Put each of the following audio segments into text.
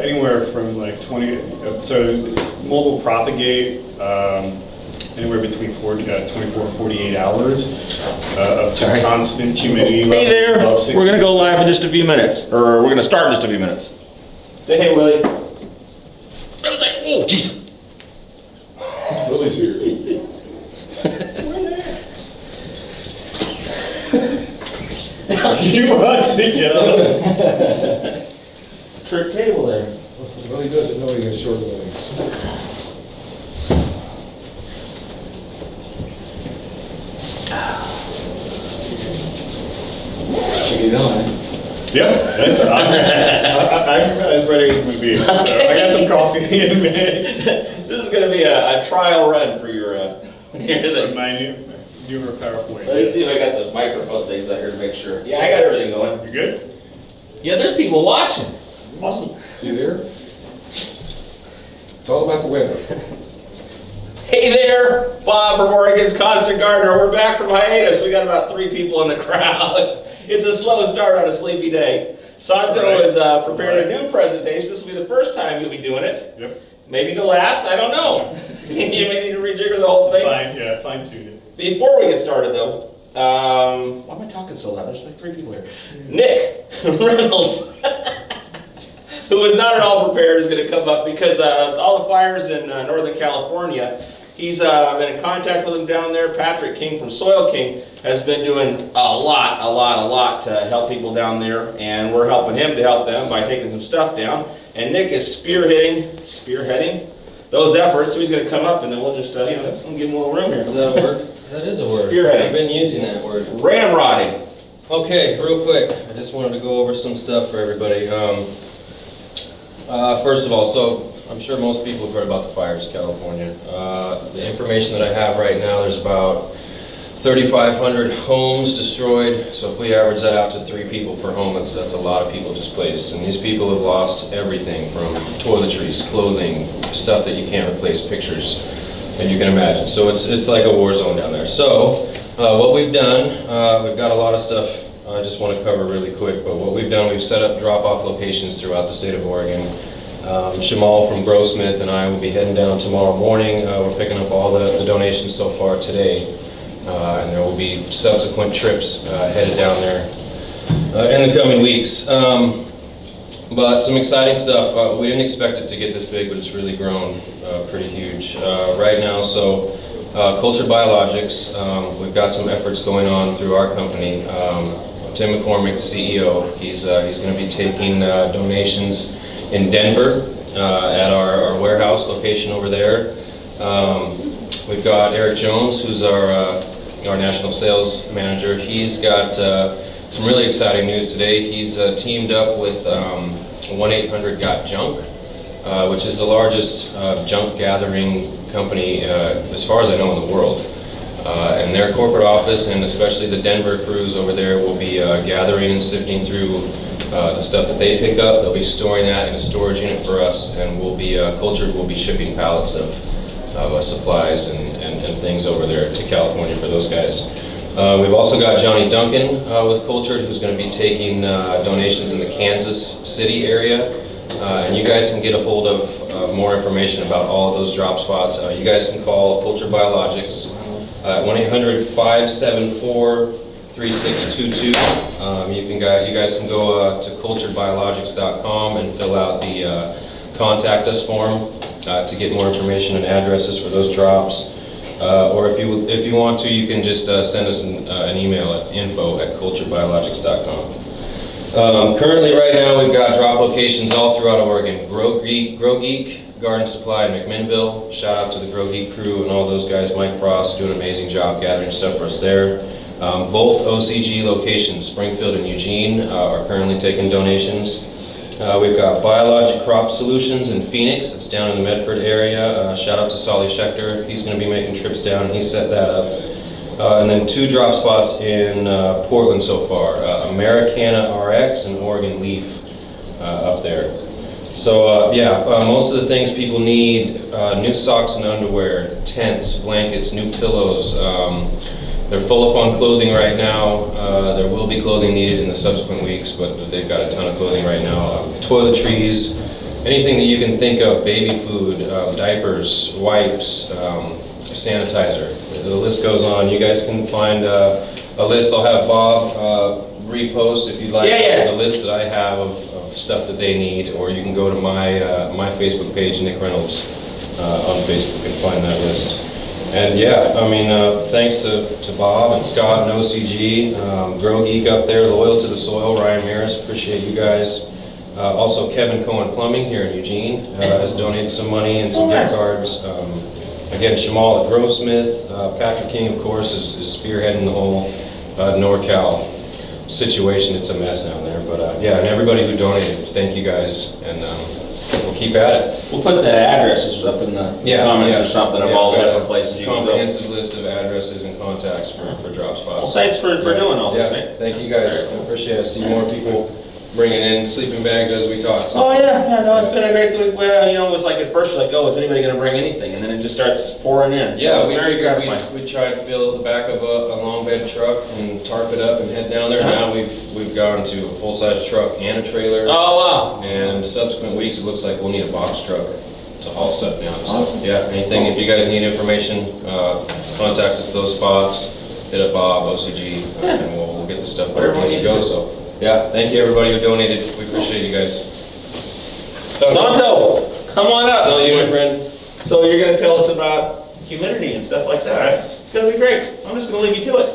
anywhere from like 20, so mold will propagate anywhere between 24 and 48 hours of just constant humidity levels. Hey there, above we're gonna go live in just a few minutes, or we're gonna start in just a few minutes. Say hey, Willie. Oh, jeez. Willie's here. You want to get up? Trick table there. Well, he doesn't know he has short legs. Should get going. Yep, that's I'm as ready as we be. So I got some coffee in a minute. This is gonna be a trial run for your thing. My newer PowerPoint. Let me see if I got the microphone things out here to make sure. Yeah, I got everything going. You good? Yeah, there's people watching. Awesome. See there? It's all about the weather. Hey there, Bob from Oregon's Constant Gardener. We're back from hiatus. We got about 3 people in the crowd. It's a slow start on a sleepy day. Santo is preparing a new presentation. This will be the first time you'll be doing it. Yep. Maybe the last, I don't know. You may need to rejigger the whole thing. Fine tune it. Before we get started though, why am I talking so loud? There's like 3 people here. Nick Reynolds, who is not at all prepared, is going to come up because all the fires in Northern California, he's been in contact with them down there. Patrick King from Soil King has been doing a lot to help people down there, and we're helping him to help them by taking some stuff down. And Nick is spearheading those efforts, so he's going to come up and then we'll just give him a little room here. Does that work? That is a word. Spearheading. I've been using that word. Ramrodding. Okay, real quick, I just wanted to go over some stuff for everybody. First of all, so I'm sure most people have heard about the fires in California. The information that I have right now, there's about 3,500 homes destroyed. So if we average that out to 3 people per home, that's a lot of people displaced. And these people have lost everything from toiletries, clothing, stuff that you can't replace, pictures, and you can imagine. So it's like a war zone down there. So what we've done, we've got a lot of stuff I just want to cover really quick, but what we've done, we've set up drop-off locations throughout the state of Oregon. Shamal from Grossmith and I will be heading down tomorrow morning. We're picking up all the donations so far today, and there will be subsequent trips headed down there in the coming weeks. But some exciting stuff. We didn't expect it to get this big, but it's really grown pretty huge right now. So Cultured Biologics, we've got some efforts going on through our company. Tim McCormick, CEO, he's going to be taking donations in Denver at our warehouse location over there. We've got Eric Jones, who's our national sales manager. He's got some really exciting news today. He's teamed up with 1-800-GOT-JUNK, which is the largest junk gathering company, as far as I know, in the world. And their corporate office, and especially the Denver crews over there, will be gathering and sifting through the stuff that they pick up. They'll be storing that in a storage unit for us, and we'll be Cultured will be shipping pallets of supplies and things over there to California for those guys. We've also got Johnny Duncan with Cultured, who's going to be taking donations in the Kansas City area. And you guys can get a hold of more information about all of those drop spots. You guys can call Cultured Biologics at 1-800-574-3622. You guys can go to culturedbiologics.com and fill out the contact us form to get more information and addresses for those drops. Or if you want to, you can just send us an email at info@culturedbiologics.com. Currently, right now, we've got drop locations all throughout Oregon. Grow Geek, Garden Supply in McMinnville. Shout out to the Grow Geek crew and all those guys. Mike Frost doing an amazing job gathering stuff for us there. Both OCG locations, Springfield and Eugene, are currently taking donations. We've got Biologic Crop Solutions in Phoenix. It's down in the Medford area. Shout out to Solly Schechter. He's going to be making trips down, and he set that up. And then 2 drop spots in Portland so far. Americana RX and Oregon Leaf up there. So most of the things people need, new socks and underwear, tents, blankets, new pillows. They're full up on clothing right now. There will be clothing needed in the subsequent weeks, but they've got a ton of clothing right now. Toiletries, anything that you can think of, baby food, diapers, wipes, sanitizer. The list goes on. You guys can find a list. I'll have Bob repost if you'd like the list that I have of stuff that they need, or you can go to my Facebook page, Nick Reynolds, on Facebook, and find that list. And yeah, I mean, thanks to Bob and Scott and OCG, Grow Geek up there, Loyal to the Soil, Ryan Maris, appreciate you guys. Also Kevin Cohen Plumbing here in Eugene has donated some money and some gift cards. Again, Shamal at Grossmith, Patrick King, of course, is spearheading the whole NorCal situation. It's a mess down there, but yeah, and everybody who donated, thank you guys, and we'll keep at it. We'll put the addresses up in the comments or something of all the different places you can go. Comprehensive list of addresses and contacts for drop spots. Well, thanks for doing all this, Yeah, Nick. thank you guys. I appreciate it. I see more people bringing in sleeping bags as we talk. So. Oh yeah, no, it's been a great week. Well, you know, it was like at first, like, oh, is anybody going to bring anything? And then it just starts pouring in. So Yeah, we very figured gratifying. we'd try to fill the back of a long bed truck and tarp it up and head down there. Now we've gone to a full-size truck and a trailer. Oh wow. And subsequent weeks, it looks like we'll need a box truck to haul stuff down. So, Awesome. yeah, anything, if you guys need information, contact us at those spots, hit up Bob, OCG, and we'll get the stuff where it needs to go. So, yeah, thank you everybody who donated. We appreciate you guys. Santo, come on up. Tell you, my friend. So you're going to tell us about humidity and stuff like that. Yes. It's going to be great. I'm just going to leave you to it.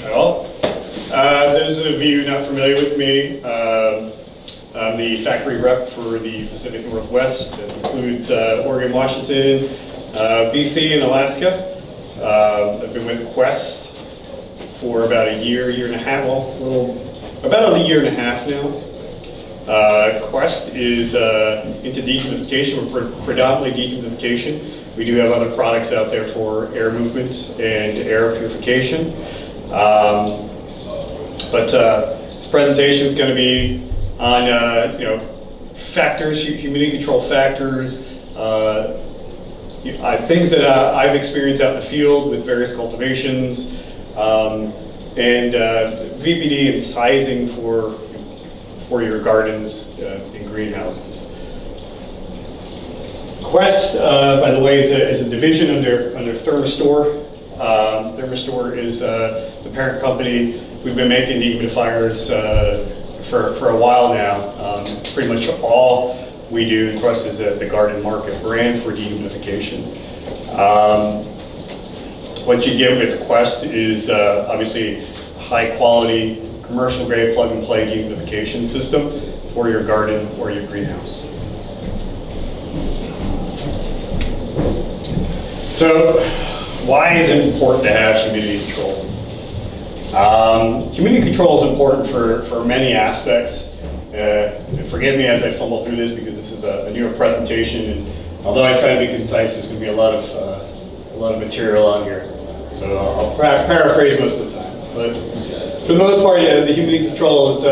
Well, those of you not familiar with me, I'm the factory rep for the Pacific Northwest. That includes Oregon, Washington, BC, and Alaska. I've been with Quest for about a year and a half, about a year and a half now. Quest is into dehumidification. We're predominantly dehumidification. We do have other products out there for air movement and air purification. But this presentation is going to be on factors, humidity control factors, things that I've experienced out in the field with various cultivations, and VPD and sizing for your gardens in greenhouses. Quest, by the way, is a division under Thermostor. Thermostor is the parent company. We've been making dehumidifiers for a while now. Pretty much all we do in Quest is the garden market brand for dehumidification. What you get with Quest is obviously high quality, commercial grade plug and play dehumidification system for your garden or your greenhouse. So why is it important to have humidity control? Humidity control is important for many aspects. Forgive me as I fumble through this because this is a newer presentation, and although I try to be concise, there's going to be a lot of material on here. So I'll paraphrase most of the time. But for the most part, the humidity control is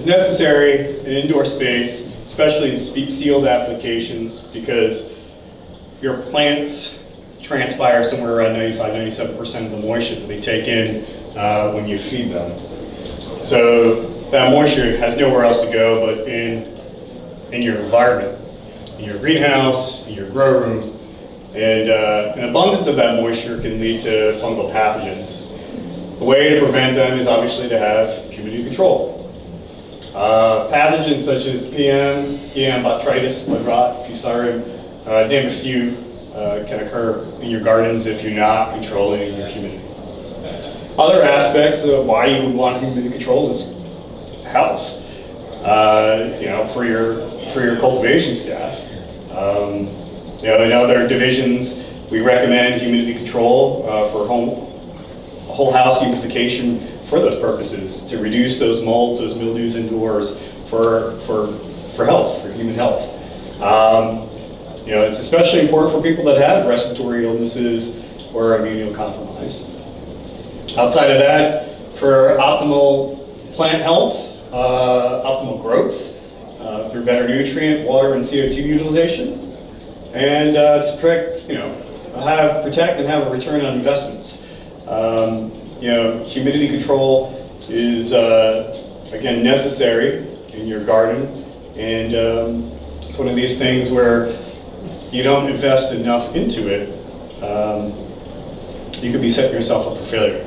necessary in indoor space, especially in sealed applications, because your plants transpire somewhere around 95–97% of the moisture that they take in when you feed them. So that moisture has nowhere else to go but in your environment, in your greenhouse, in your grow room, and an abundance of that moisture can lead to fungal pathogens. The way to prevent them is obviously to have humidity control. Pathogens such as PM, DM, botrytis, blood rot, fusarium, name a few, can occur in your gardens if you're not controlling your humidity. Other aspects of why you would want humidity control is health. For your cultivation staff. In other divisions, we recommend humidity control for whole house humidification for those purposes, to reduce those molds, those mildews indoors for health, for human health. It's especially important for people that have respiratory illnesses or are immunocompromised. Outside of that, for optimal plant health, optimal growth through better nutrient, water, and CO2 utilization, and to protect and have a return on investments. Humidity control is again necessary in your garden. And it's one of these things where you don't invest enough into it, you could be setting yourself up for failure.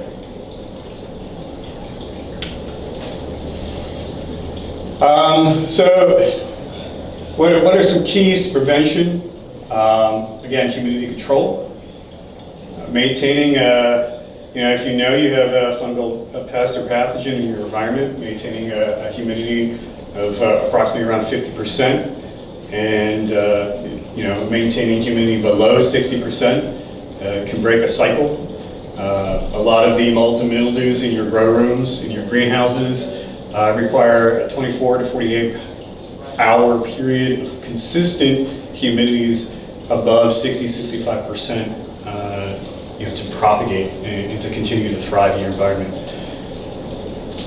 So what are some keys to prevention? Again, humidity control. Maintaining, if you know you have a fungal pest or pathogen in your environment, maintaining a humidity of approximately around 50%, and maintaining humidity below 60% can break a cycle. A lot of the molds and mildews in your grow rooms, in your greenhouses, require a 24 to 48 hour period of consistent humidities above 60-65%. To propagate and to continue to thrive in your environment.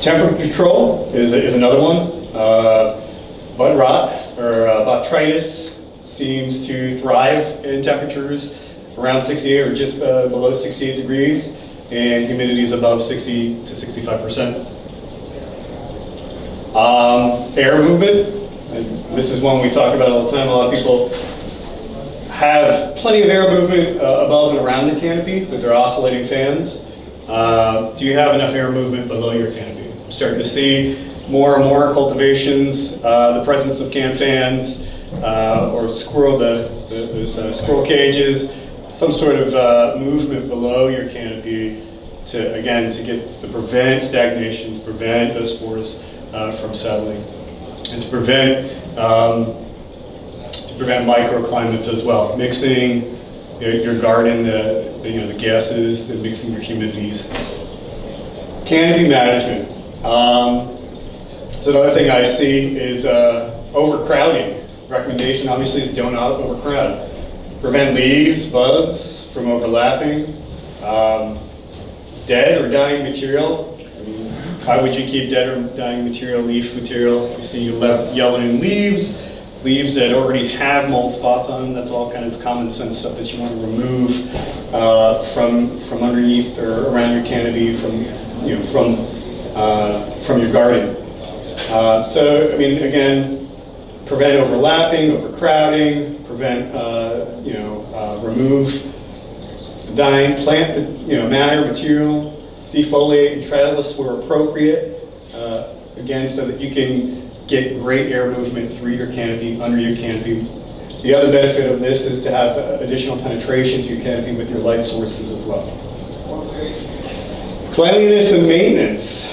Temperature control is another one. Bud rot or botrytis seems to thrive in temperatures around 68 or just below 68 degrees, and humidity is above 60 to 65%. Air movement, and this is one we talk about all the time. A lot of people have plenty of air movement above and around the canopy with their oscillating fans. Do you have enough air movement below your canopy? I'm starting to see more and more cultivations, the presence of can fans or those squirrel cages, some sort of movement below your canopy to prevent stagnation, to prevent those spores from settling, and to prevent microclimates as well. Mixing your garden, the gases, mixing your humidities. Canopy management. So another thing I see is overcrowding. Recommendation obviously is don't overcrowd. Prevent leaves, buds from overlapping. Dead or dying material. How would you keep dead or dying material, leaf material? You see yellowing leaves that already have mold spots on them. That's all kind of common sense stuff that you want to remove from underneath or around your canopy, from your garden. Again, prevent overlapping, overcrowding, remove dying plant, matter, material, defoliate and trellis where appropriate. Again, so that you can get great air movement through your canopy, under your canopy. The other benefit of this is to have additional penetration to your canopy with your light sources as well. Cleanliness and maintenance.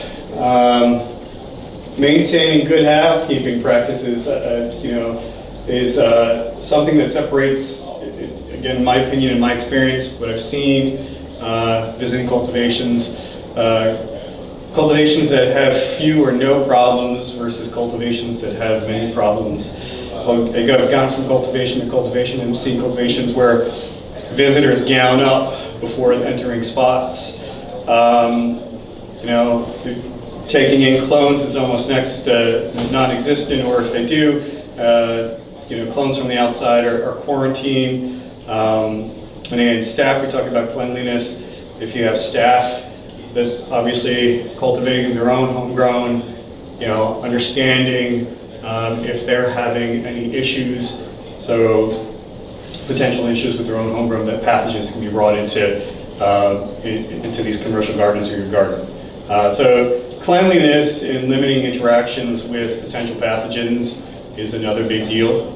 Maintaining good housekeeping practices, is something that separates, again, in my opinion and my experience, what I've seen visiting cultivations, cultivations that have few or no problems versus cultivations that have many problems. I've gone from cultivation to cultivation and seen cultivations where visitors gown up before entering spots. Taking in clones is almost next to non-existent, or if they do, clones from the outside are quarantined. And again, staff, we talk about cleanliness. If you have staff, this obviously cultivating their own homegrown, understanding if they're having any issues, so potential issues with their own homegrown, that pathogens can be brought into these commercial gardens or your garden. So cleanliness and limiting interactions with potential pathogens is another big deal.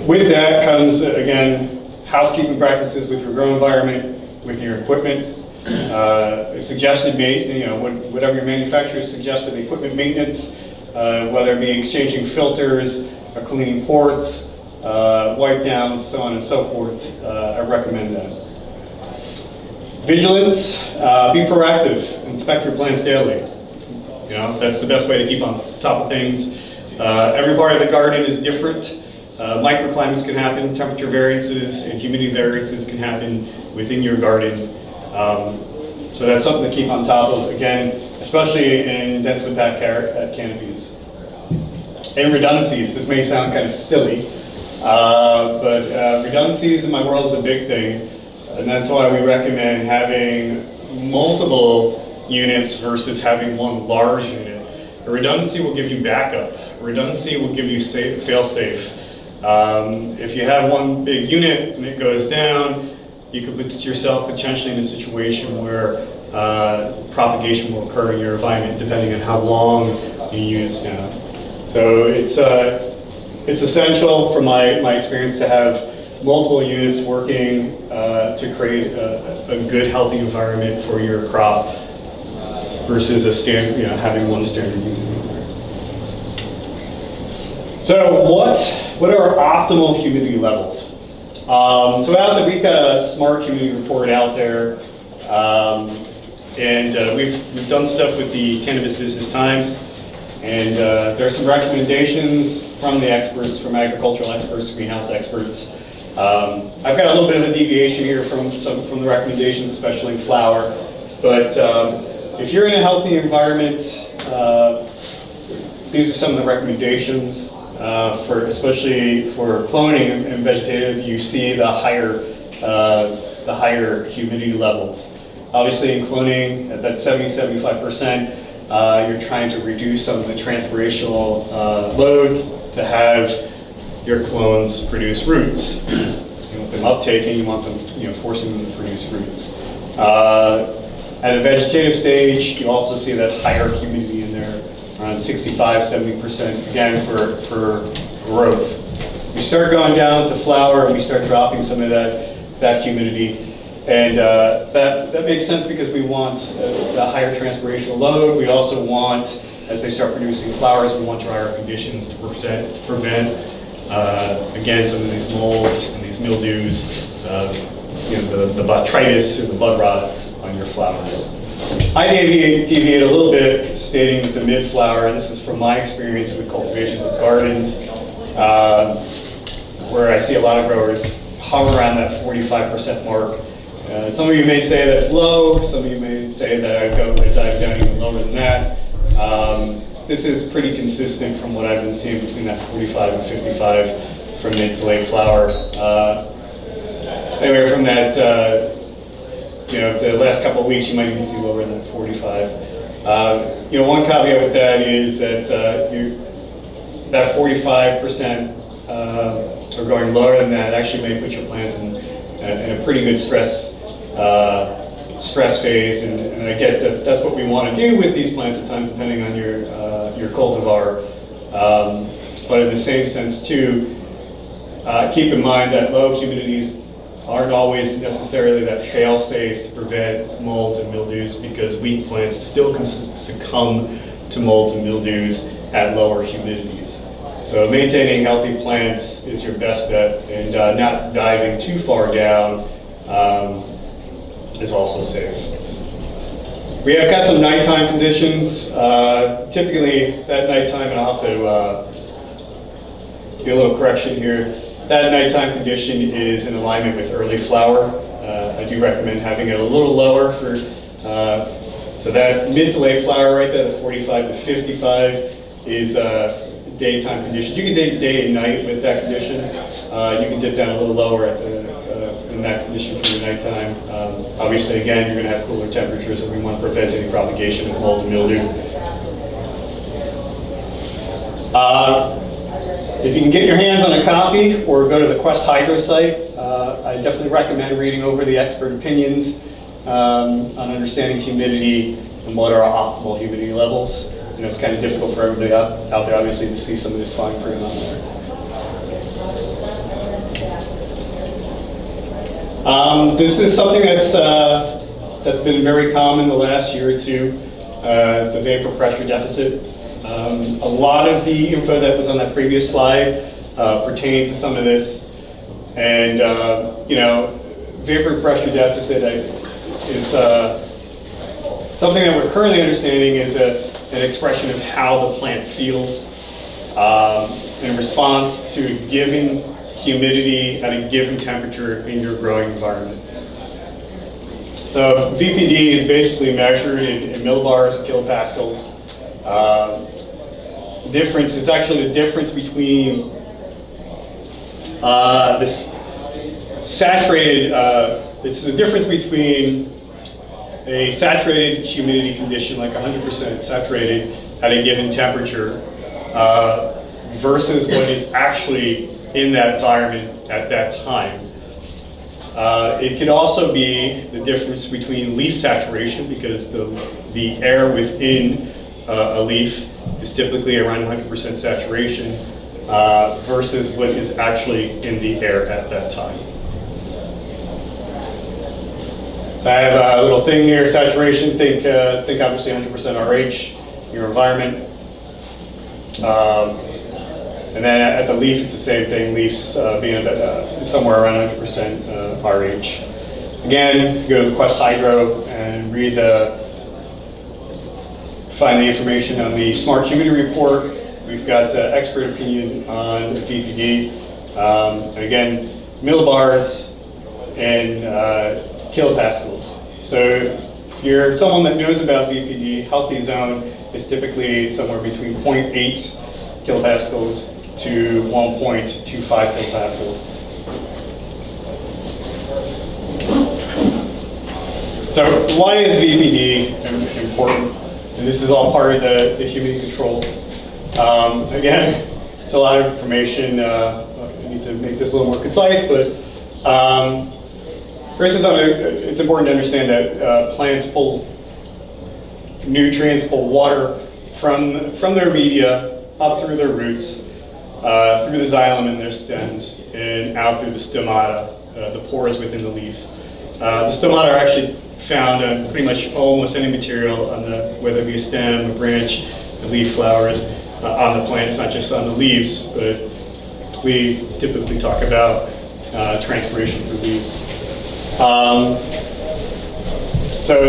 With that comes, again, housekeeping practices with your grow environment, with your equipment. Suggested whatever your manufacturers suggest with equipment maintenance, whether it be exchanging filters, or cleaning ports, wipe downs, so on and so forth. I recommend that. Vigilance, be proactive, inspect your plants daily. That's the best way to keep on top of things. Every part of the garden is different. Microclimates can happen, temperature variances and humidity variances can happen within your garden. So that's something to keep on top of, again, especially in densely packed canopies. And redundancies, this may sound kind of silly, but redundancies in my world is a big thing. And that's why we recommend having multiple units versus having one large unit. A redundancy will give you backup. A redundancy will give you fail-safe. If you have one big unit and it goes down, you could put yourself potentially in a situation where propagation will occur in your environment depending on how long the unit's down. So it's essential from my experience to have multiple units working to create a good, healthy environment for your crop versus a standard, having one standard unit. So what are optimal humidity levels? So out there, we've got a smart humidity report out there, and we've done stuff with the Cannabis Business Times, and there are some recommendations from the experts, from agricultural experts, greenhouse experts. I've got a little bit of a deviation here from the recommendations, especially in flower, but if you're in a healthy environment, these are some of the recommendations. Especially for cloning and vegetative, you see the higher humidity levels. Obviously in cloning, at that 70-75%, you're trying to reduce some of the transpirational load to have your clones produce roots. You want them uptaking, you want them forcing them to produce roots. At a vegetative stage, you also see that higher humidity in there, around 65-70%, again for growth. We start going down to flower and we start dropping some of that humidity. And that makes sense because we want the higher transpirational load. We also want, as they start producing flowers, we want drier conditions to prevent again, some of these molds and these mildews, the botrytis or the bud rot on your flowers. I deviate a little bit, stating that the mid-flower, and this is from my experience with cultivation with gardens, where I see a lot of growers hover around that 45% mark. Some of you may say that's low, some of you may say that I dive down even lower than that. This is pretty consistent from what I've been seeing between that 45 and 55 from mid to late flower. Anywhere from that, the last couple of weeks, you might even see lower than 45. One caveat with that is that that 45% or going lower than that actually may put your plants in a pretty good stress phase, and I get that that's what we want to do with these plants at times, depending on your cultivar. But in the same sense too, keep in mind that low humidities aren't always necessarily that fail-safe to prevent molds and mildews, because weak plants still can succumb to molds and mildews at lower humidities. So maintaining healthy plants is your best bet, and not diving too far down is also safe. We have got some nighttime conditions. Typically, that nighttime, and I'll have to do a little correction here. That nighttime condition is in alignment with early flower. I do recommend having it a little lower for, so that mid to late flower right there, the 45 to 55 is daytime conditions. You can date day and night with that condition. You can dip down a little lower at in that condition for your nighttime. Obviously, again, you're going to have cooler temperatures, and we want to prevent any propagation of mold and mildew. If you can get your hands on a copy or go to the Quest Hydro site, I definitely recommend reading over the expert opinions on understanding humidity and what are optimal humidity levels. It's kind of difficult for everybody out there, obviously, to see some of this fine print on there. This is something that's been very common the last year or two, the vapor pressure deficit. A lot of the info that was on that previous slide pertains to some of this, and vapor pressure deficit is something that we're currently understanding is an expression of how the plant feels in response to a given humidity at a given temperature in your growing environment. So VPD is basically measured in millibars, kilopascals. Difference is actually the difference between this saturated, it's the difference between a saturated humidity condition, like 100% saturated at a given temperature, versus what is actually in that environment at that time. It could also be the difference between leaf saturation, because the air within a leaf is typically around 100% saturation, versus what is actually in the air at that time. So I have a little thing here, saturation, think obviously 100% RH, your environment. And then at the leaf, it's the same thing, leaves being somewhere around 100% RH. Again, go to the Quest Hydro and find the information on the Smart Humidity Report. We've got expert opinion on VPD. And again, millibars and kilopascals. So if you're someone that knows about VPD, healthy zone is typically somewhere between 0.8 kilopascals to 1.25 kilopascals. So why is VPD important? And this is all part of the humidity control. Again, it's a lot of information. I need to make this a little more concise, but first it's important to understand that plants pull nutrients, pull water from their media up through their roots, through the xylem in their stems, and out through the stomata, the pores within the leaf. The stomata are actually found on pretty much almost any material, whether it be a stem, a branch, a leaf, flowers, on the plant. It's not just on the leaves, but we typically talk about transpiration through leaves. So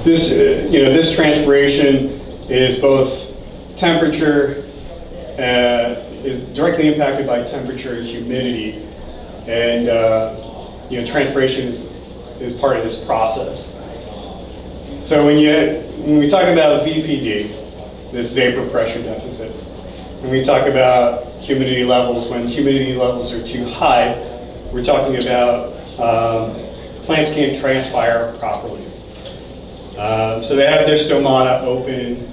this transpiration is both temperature, is directly impacted by temperature and humidity, and transpiration is part of this process. So when we talk about VPD, this vapor pressure deficit, when we talk about humidity levels, when humidity levels are too high, we're talking about plants can't transpire properly. So they have their stomata open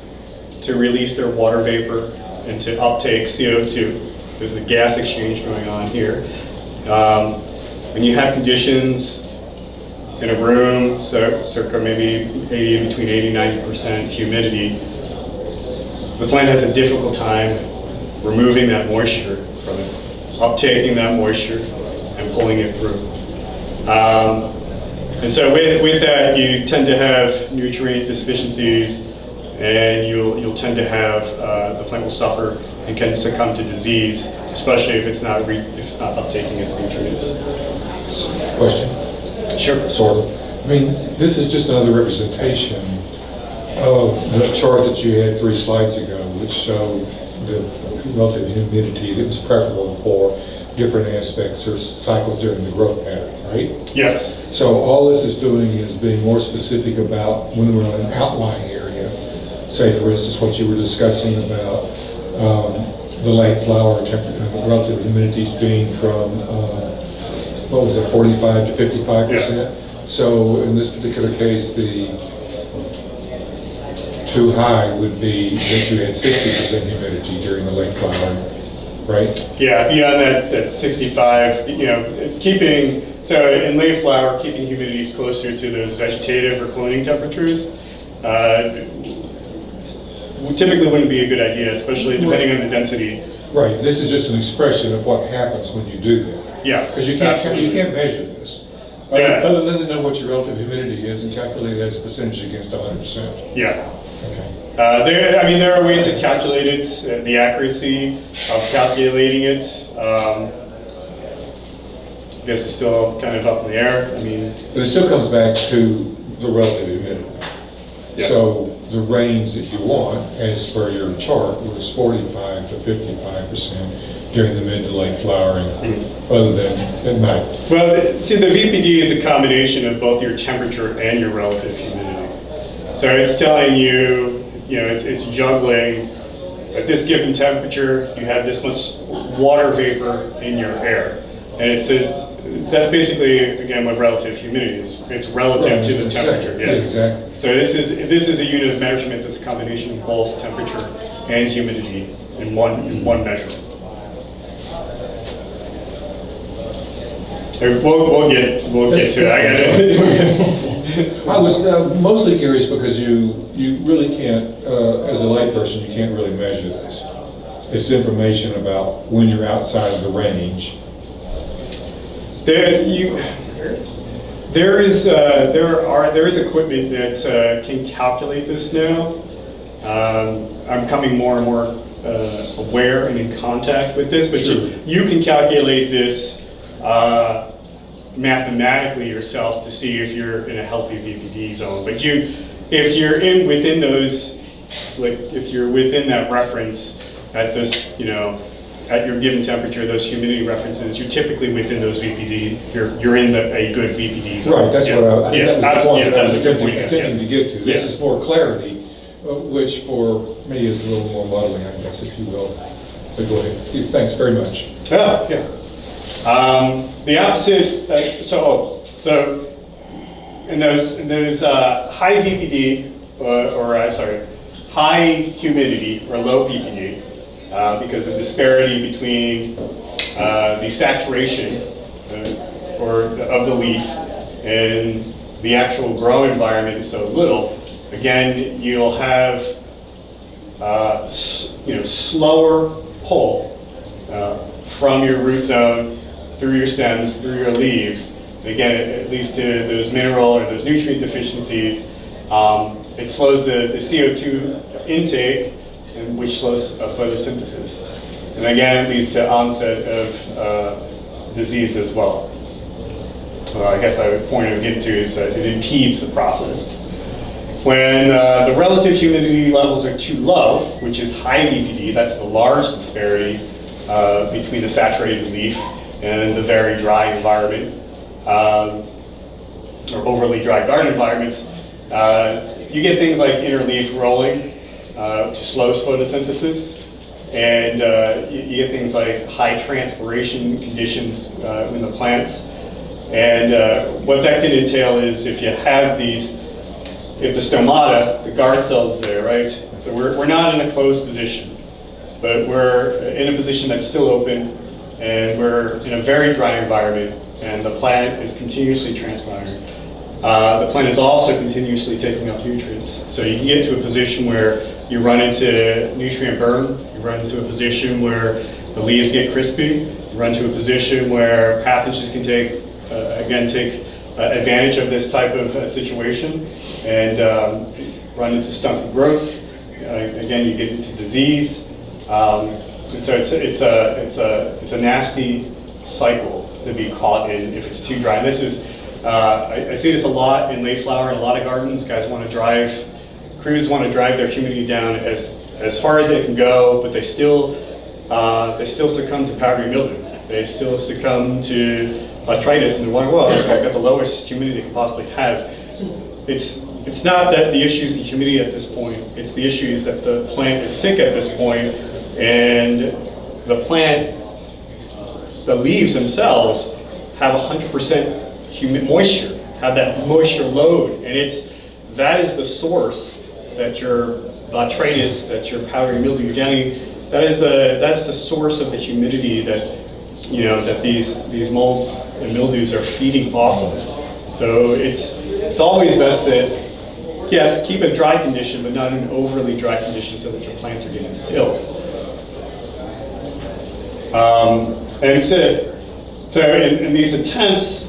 to release their water vapor and to uptake CO2. There's a gas exchange going on here. When you have conditions in a room, circa maybe between 80 and 90% humidity, the plant has a difficult time removing that moisture from it, uptaking that moisture and pulling it through. And so with that, you tend to have nutrient deficiencies, and you'll tend to have, the plant will suffer and can succumb to disease, especially if it's not uptaking its nutrients. Question? Sure. Sort of. I mean, this is just another representation of the chart that you had 3 slides ago, which showed the relative humidity that was preferable for different aspects or cycles during the growth pattern, right? Yes. So all this is doing is being more specific about when we're on an outlying area. Say, for instance, what you were discussing about the late flower relative humidities being from, what was it, 45 to 55%? Yeah. So in this particular case, the too high would be that you had 60% humidity during the late flowering, right? Yeah, beyond that 65, so in late flower, keeping humidities closer to those vegetative or cloning temperatures typically wouldn't be a good idea, especially depending on the density. Right, this is just an expression of what happens when you do that. Yes, Because you can't measure this. Yeah. Other than to know what your relative humidity is and calculate it as a percentage against 100%. Yeah. Okay. There are ways to calculate it, the accuracy of calculating it. I guess it's still kind of up in the air. But it still comes back to the relative humidity. Yeah. So the range that you want, as per your chart, was 45 to 55% during the mid to late flowering, other than at night. Well, see, the VPD is a combination of both your temperature and your relative humidity. So it's telling you, it's juggling. At this given temperature, you have this much water vapor in your air. And that's basically, again, what relative humidity is. It's relative to the temperature. Yeah, exactly. So this is a unit of measurement that's a combination of both temperature and humidity in one measurement. We'll get to it. I was mostly curious because you really can't, as a layperson, you can't really measure this. It's information about when you're outside of the range. There is equipment that can calculate this now. I'm becoming more and more aware and in contact with this, but Sure. you can calculate this mathematically yourself to see if you're in a healthy VPD zone. But if you're within those, like if you're within that reference at this, at your given temperature, those humidity references, you're typically within those VPD. You're in a good VPD zone. Right, that's what I think that was the point that I was attempting to get to. This Yeah. is more clarity, which for me is a little more muddling, I guess, if you will. But go ahead, Steve, thanks very much. Yeah. The opposite, so in those high VPD, high humidity or low VPD, because of the disparity between the saturation of the leaf and the actual grow environment is so little, again, you'll have slower pull from your root zone through your stems, through your leaves. Again, it leads to those mineral or those nutrient deficiencies. It slows the CO2 intake, which slows photosynthesis. And again, it leads to onset of disease as well. I guess the point I would get to is that it impedes the process. When the relative humidity levels are too low, which is high VPD, that's the large disparity between the saturated leaf and the very dry environment, or overly dry garden environments, you get things like interleaf rolling, which slows photosynthesis, and you get things like high transpiration conditions in the plants. And what that can entail is if you have if the stomata, the guard cells there, right? So we're not in a closed position, but we're in a position that's still open, and we're in a very dry environment, and the plant is continuously transpiring. The plant is also continuously taking up nutrients. So you can get to a position where you run into nutrient burn, you run into a position where the leaves get crispy, you run to a position where pathogens can take advantage of this type of situation and run into stunted growth. Again, you get into disease. And so it's a nasty cycle to be caught in if it's too dry. And this is, I see this a lot in late flower in a lot of gardens. Crews want to drive their humidity down as far as they can go, but they still succumb to powdery mildew. They still succumb to botrytis, and they're wondering, well, I've got the lowest humidity I could possibly have. It's not that the issue is the humidity at this point. It's the issue is that the plant is sick at this point, and the leaves themselves have 100% humid moisture, have that moisture load, and that is the source that your botrytis, that your powdery mildew, you're getting. That's the source of the humidity that that these molds and mildews are feeding off of. So it's always best that, yes, keep a dry condition, but not an overly dry condition so that your plants are getting ill. And so in these attempts,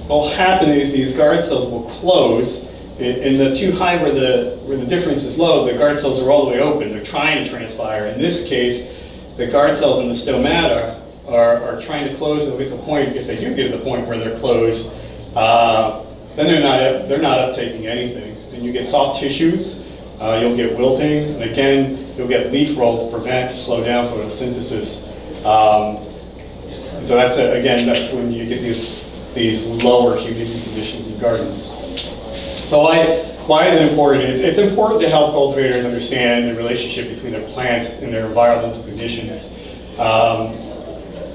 what will happen is these guard cells will close. In the too high where the difference is low, the guard cells are all the way open. They're trying to transpire. In this case, the guard cells in the stomata are trying to close, and at the point, if they do get to the point where they're closed, then they're not uptaking anything. And you get soft tissues, you'll get wilting, and again, you'll get leaf roll to slow down photosynthesis. And so that's when you get these lower humidity conditions in your garden. So why is it important? It's important to help cultivators understand the relationship between their plants and their environmental conditions.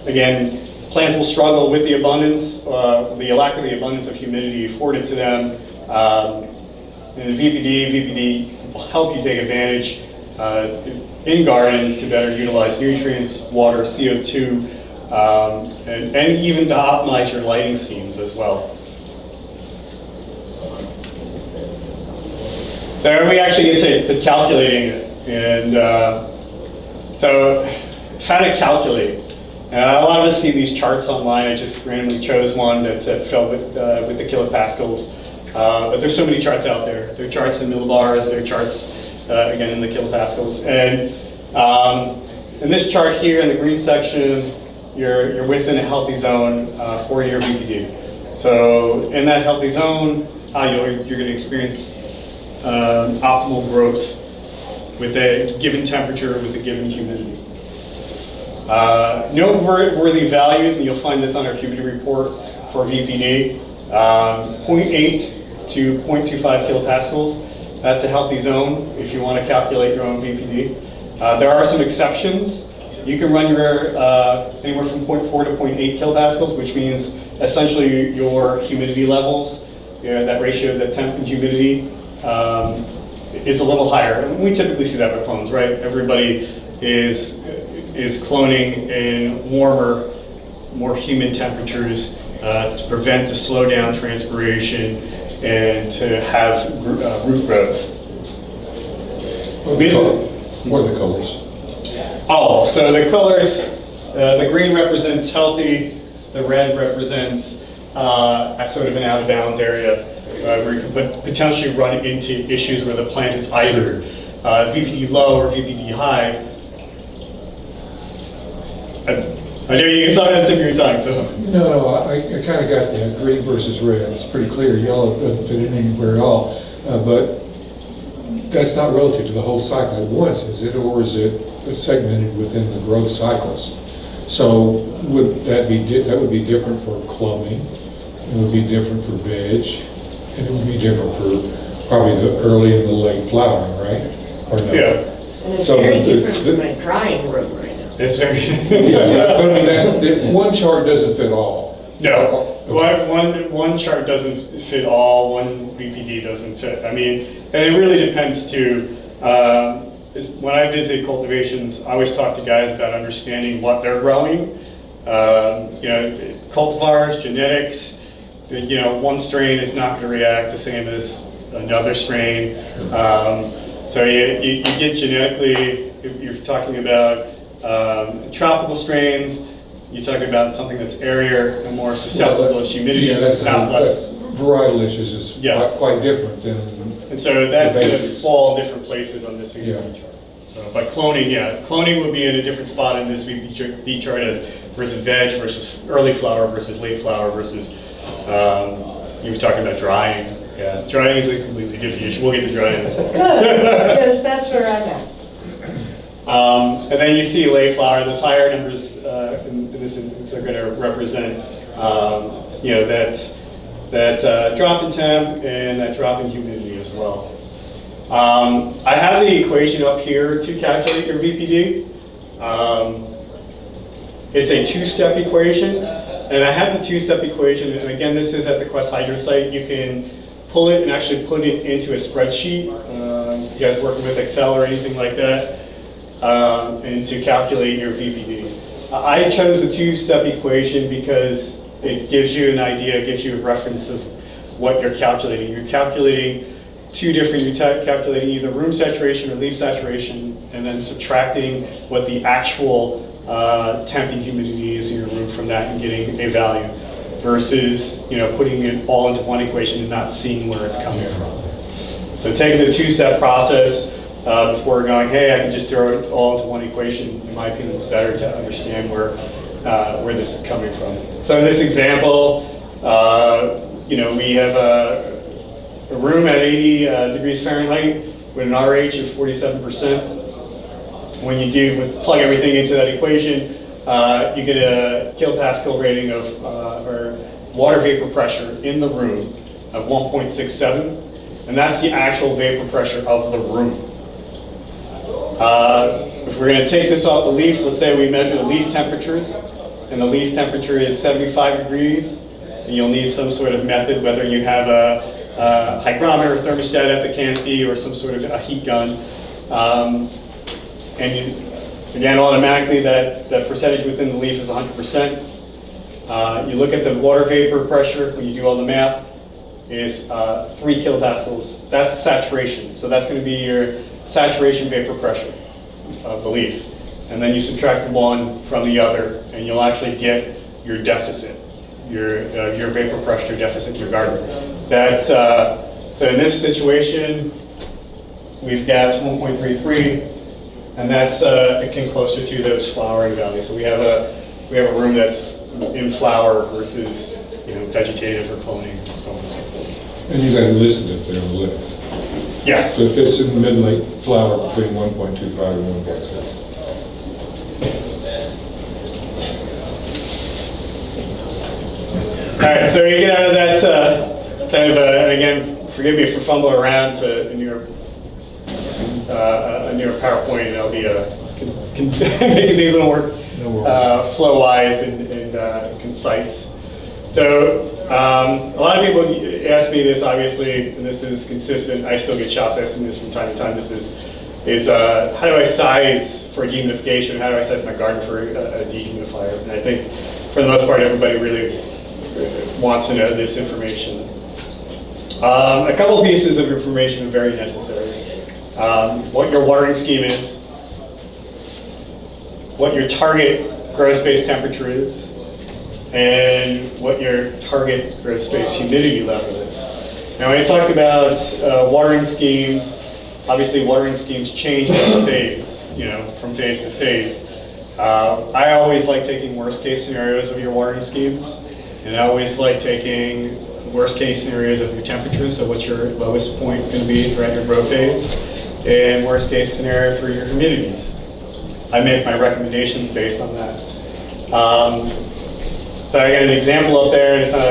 Again, plants will struggle with the abundance, the lack of the abundance of humidity afforded to them. And VPD will help you take advantage in gardens to better utilize nutrients, water, CO2, and even to optimize your lighting schemes as well. So we actually get to calculating it, and so how to calculate. A lot of us see these charts online. I just randomly chose one that fell with the kilopascals, but there's so many charts out there. There are charts in millibars, there are charts again in the kilopascals, and in this chart here in the green section, you're within a healthy zone for your VPD. So in that healthy zone, you're going to experience optimal growth with a given temperature, with a given humidity. Noteworthy values, and you'll find this on our humidity report for VPD, 0.8 to 0.25 kilopascals. That's a healthy zone if you want to calculate your own VPD. There are some exceptions. You can run your anywhere from 0.4 to 0.8 kilopascals, which means essentially your humidity levels, that ratio of the temp and humidity, is a little higher. And we typically see that with clones, right? Everybody is cloning in warmer, more humid temperatures to prevent, to slow down transpiration and to have root growth. What are the colors? Oh, so the colors, the green represents healthy, the red represents a sort of an out of bounds area where you can potentially run into issues where the plant is either VPD low or VPD high. I know you saw that tip of your tongue, so. No, I kind of got that, green versus red. It's pretty clear. Yellow doesn't fit in anywhere at all. But that's not relative to the whole cycle at once, is it? Or is it segmented within the growth cycles? So would that would be different for cloning, it would be different for veg, and it would be different for probably the early and the late flowering, right? Or no? Yeah. And it's very different from my drying room right now. It's very. Yeah, but I mean, that one chart doesn't fit all. No, one chart doesn't fit all, one VPD doesn't fit. I mean, and it really depends too. When I visit cultivations, I always talk to guys about understanding what they're growing. Cultivars, genetics, one strain is not going to react the same as another strain. So you get genetically, if you're talking about tropical strains, you're talking about something that's airier and more susceptible to humidity. Yeah, that's not less. Varietal issues is Yes. quite different than. And so that's going to basics. fall in different places on this VPD Yeah. chart. So, but cloning would be in a different spot in this VPD chart as versus veg versus early flower versus late flower versus you were talking about drying. Yeah, drying is a completely different issue. We'll get to drying as well. Good, because that's where I'm at. And then you see late flower. Those higher numbers in this instance are going to represent that drop in temp and that drop in humidity as well. I have the equation up here to calculate your VPD. It's a two-step equation, and I have the two-step equation, and again, this is at the Quest Hydro site. You can pull it and actually put it into a spreadsheet. You guys working with Excel or anything like that, and to calculate your VPD. I chose the two-step equation because it gives you an idea, it gives you a reference of what you're calculating. You're calculating you're calculating either room saturation or leaf saturation, and then subtracting what the actual temp and humidity is in your room from that and getting a value, versus putting it all into one equation and not seeing where it's coming from. So taking the two-step process before going, hey, I can just throw it all into one equation, in my opinion, it's better to understand where this is coming from. So in this example, we have a room at 80 degrees Fahrenheit with an RH of 47%. When you plug everything into that equation, you get a kilopascal rating of, or water vapor pressure in the room of 1.67, and that's the actual vapor pressure of the room. If we're going to take this off the leaf, let's say we measure the leaf temperatures. and the leaf temperature is 75 degrees, then you'll need some sort of method, whether you have a hygrometer, thermostat at the canopy, or some sort of a heat gun. Again, automatically that percentage within the leaf is 100%. You look at the water vapor pressure when you do all the math, is 3 kilopascals. That's saturation. So that's going to be your saturation vapor pressure of the leaf. And then you subtract one from the other, and you'll actually get your deficit, your vapor pressure deficit in your garden. That's, so in this situation, we've got 1.33, and that's akin closer to those flowering values. So we have a room that's in flower versus vegetative or cloning, so on and so forth. And you got it listed up there on the left. Yeah. So if it's in the mid-late flower between 1.25 and 1.7. All right, so you get out of that kind of and again, forgive me for fumbling around to a newer PowerPoint, and I'll be making these a little more flow-wise and concise. So a lot of people ask me this, obviously, and this is consistent. I still get shops asking this from time to time. This is how do I size for dehumidification? How do I size my garden for a dehumidifier? And I think for the most part, everybody really wants to know this information. A couple pieces of information are very necessary. What your watering scheme is, what your target grow space temperature is, and what your target grow space humidity level is. Now when I talk about watering schemes, obviously watering schemes change by phase, from phase to phase. I always like taking worst case scenarios of your watering schemes, and I always like taking worst case scenarios of your temperatures, so what's your lowest point going to be throughout your grow phase, and worst case scenario for your humidities. I make my recommendations based on that. So I got an example up there, and it's not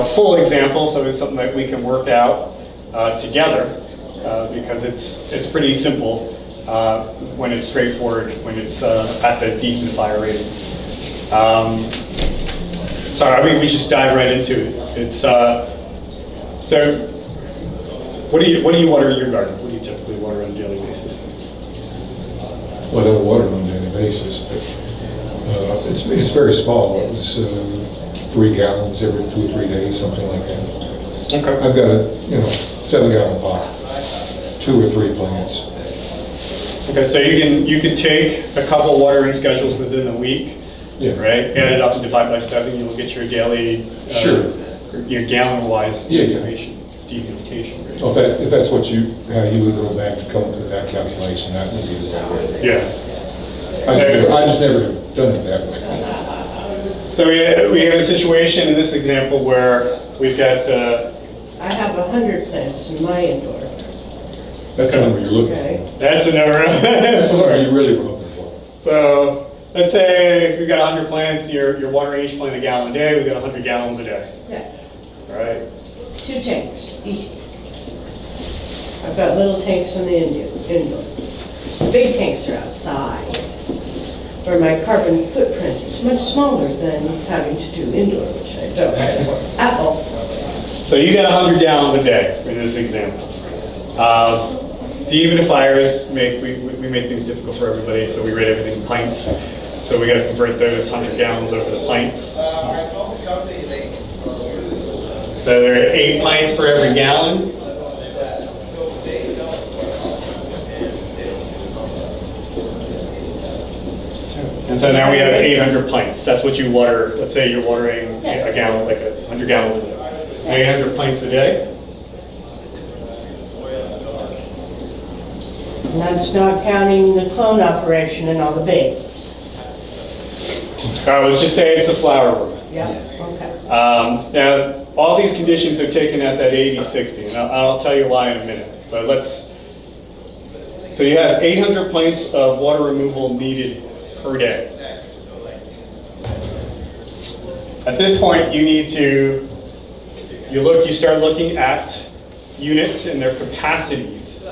a full example, so it's something that we can work out together because it's pretty simple when it's straightforward, when it's at the dehumidifier rating. Sorry, we just dive right into it. It's so. What do you water in your garden? What do you typically water on a daily basis? Well, I don't water on a daily basis, but it's very small. It was 3 gallons every 2 or 3 days, something like that. Okay. I've got a 7-gallon pot, 2 or 3 plants. Okay, so you can take a couple watering schedules within a week. Yeah. Right? Add it up and divide by 7, you'll get your daily, Sure. your gallon-wise Yeah. dehumidification rate. Well, if that's how you would go back to come up with that calculation, that would be the right way. Yeah. I just never have done it that way. So we have a situation in this example where we've got, I have 100 plants in my indoor. That's the number you're looking Okay. for. that's the number. That's the number you really were looking for. So let's say if we've got 100 plants, you're watering each plant a gallon a day, we've got 100 gallons a day. Yeah, All right? 2 tanks, easy. I've got little tanks on the indoor. The big tanks are outside, where my carbon footprint is much smaller than having to do indoor, which I don't at all. So you got 100 gallons a day in this example. Dehumidifiers we make things difficult for everybody, so we rate everything in pints. So we got to convert those 100 gallons over to pints. So there are 8 pints per every gallon. And so now we have 800 pints. That's what you water. Let's say you're watering a gallon, like 100 gallons a day. 800 pints a day. And that's not counting the clone operation and all the babies. Let's just say it's a flower room. Yeah, okay. Now, all these conditions are taken at that 80-60, and I'll tell you why in a minute. But so you have 800 pints of water removal needed per day. At this point, you start looking at units and their capacities,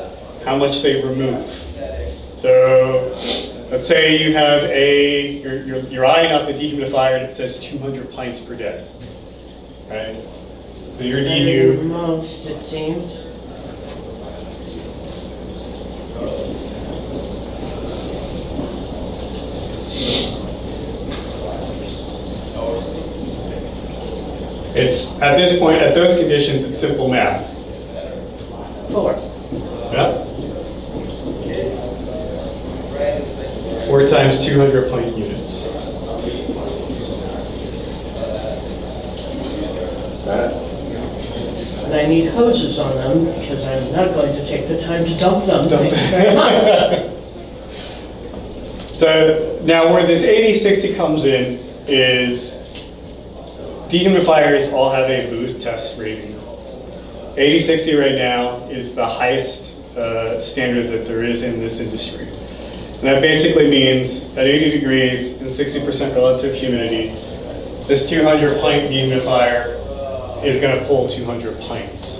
how much they remove. So let's say you have you're eyeing up a dehumidifier and it says 200 pints per day, right? Your DeHu, Most, it seems. it's, at this point, at those conditions, it's simple math. 4. Yeah? 4 times 200 pint units. And I need hoses on them because I'm not going to take the time to dump them. Thanks very much. So now where this 8060 comes in is dehumidifiers all have a booth test rating. 8060 right now is the highest standard that there is in this industry. And that basically means at 80 degrees and 60% relative humidity, this 200 pint dehumidifier is going to pull 200 pints.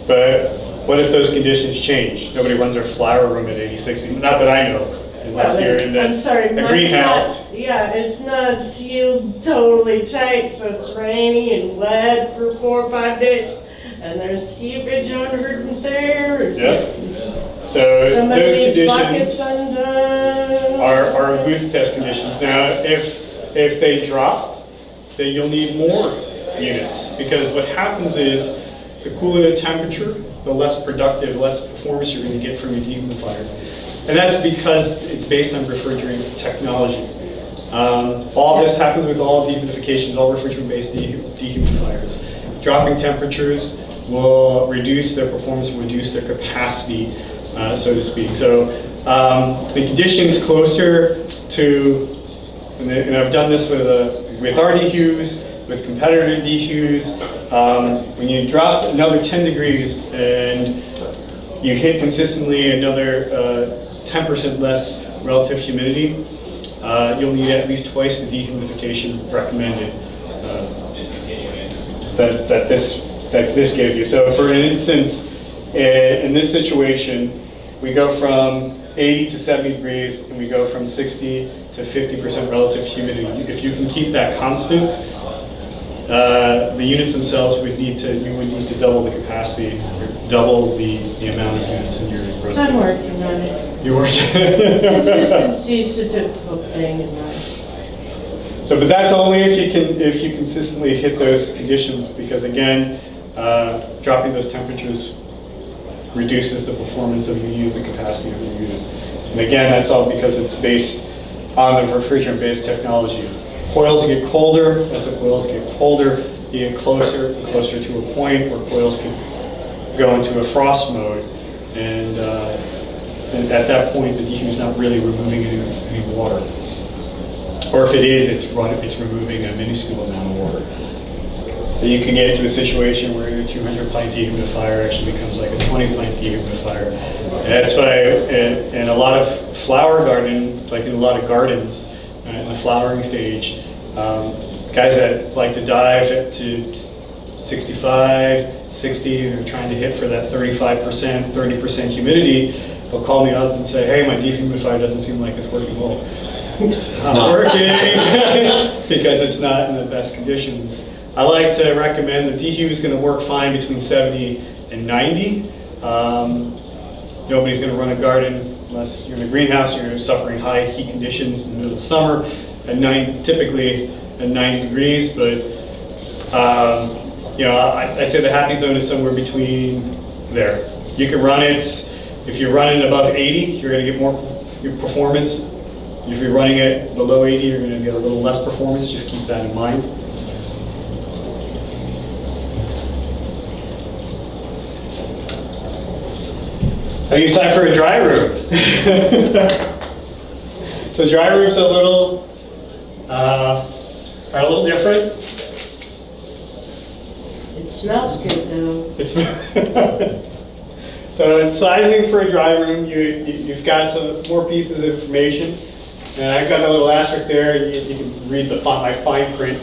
But what if those conditions change? Nobody runs their flower room at 80-60, not that I know, unless you're in I'm sorry, the mine's greenhouse. not- Yeah, it's not sealed totally tight, so it's rainy and wet for 4 or 5 days. And there's seepage under it and there. Yep. So Somebody those needs buckets conditions undone. are booth test conditions. Now, if they drop, then you'll need more units, because what happens is the cooler the temperature, the less productive, less performance you're going to get from your dehumidifier. And that's because it's based on refrigerant technology. All this happens with all dehumidifications, all refrigerant-based dehumidifiers. Dropping temperatures will reduce their performance, reduce their capacity, so to speak. So the conditions closer to, and I've done this with our DeHus, with competitor DeHus, when you drop another 10 degrees and you hit consistently another 10% less relative humidity, you'll need at least twice the dehumidification recommended that this gave you. So for an instance, in this situation, we go from 80 to 70 degrees and we go from 60 to 50% relative humidity. If you can keep that constant, the units themselves you would need to double the capacity, or double the amount of units in your gross I'm space. working on it. You're working. Consistency is a difficult thing in life. So, but that's only if you consistently hit those conditions, because again, dropping those temperatures reduces the performance of the unit, the capacity of the unit. And again, that's all because it's based on the refrigerant-based technology. Coils get colder. As the coils get colder, you get closer and closer to a point where coils can go into a frost mode, and at that point, the DeHu is not really removing any water. Or if it is, it's removing a minuscule amount of water. So you can get into a situation where your 200 pint dehumidifier actually becomes like a 20 pint dehumidifier. And that's why in a lot of flower garden, like in a lot of gardens, in the flowering stage, guys that like to dive to 65, 60, and are trying to hit for that 35%, 30% humidity, they'll call me up and say, hey, my dehumidifier doesn't seem like it's working well. It's not working because it's not in the best conditions. I like to recommend the DeHu is going to work fine between 70 and 90. Nobody's going to run a garden unless you're in a greenhouse, you're suffering high heat conditions in the middle of summer at typically at 90 degrees, but I say the happy zone is somewhere between there. You can run it, if you're running above 80, you're going to get more your performance. If you're running it below 80, you're going to get a little less performance. Just keep that in mind. Now it's time for a dry room. So dry rooms are a little different. It smells good though. So it's sizing for a dry room. You've got some more pieces of information. And I've got a little asterisk there. You can read my fine print.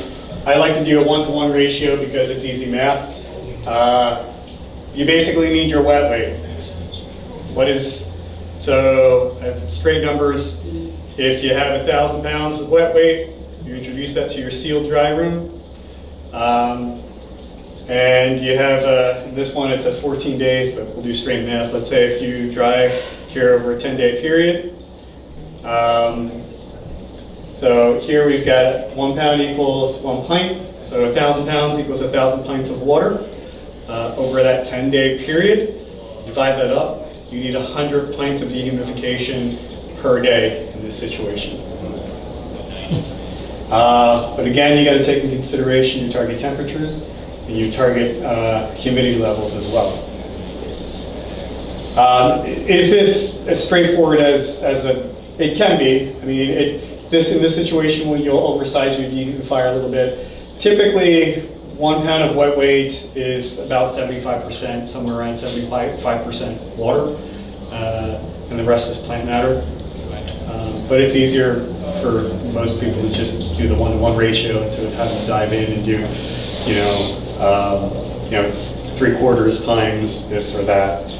I like to do a 1-to-1 ratio because it's easy math. You basically need your wet weight. What is So straight numbers, if you have 1,000 pounds of wet weight, you introduce that to your sealed dry room. And you have, in this one it says 14 days, but we'll do straight math. Let's say if you dry here over a 10-day period. So here we've got 1 pound equals 1 pint. So 1,000 pounds equals 1,000 pints of water. Over that 10-day period, divide that up, you need 100 pints of dehumidification per day in this situation. But again, you got to take into consideration your target temperatures and you target humidity levels as well. Is this as straightforward as it can be? I mean, in this situation when you'll oversize your dehumidifier a little bit, typically 1 pound of wet weight is about 75%, somewhere around 75% water, and the rest is plant matter. But it's easier for most people to just do the 1-to-1 ratio instead of having to dive in and do, it's 3/4 times this or that.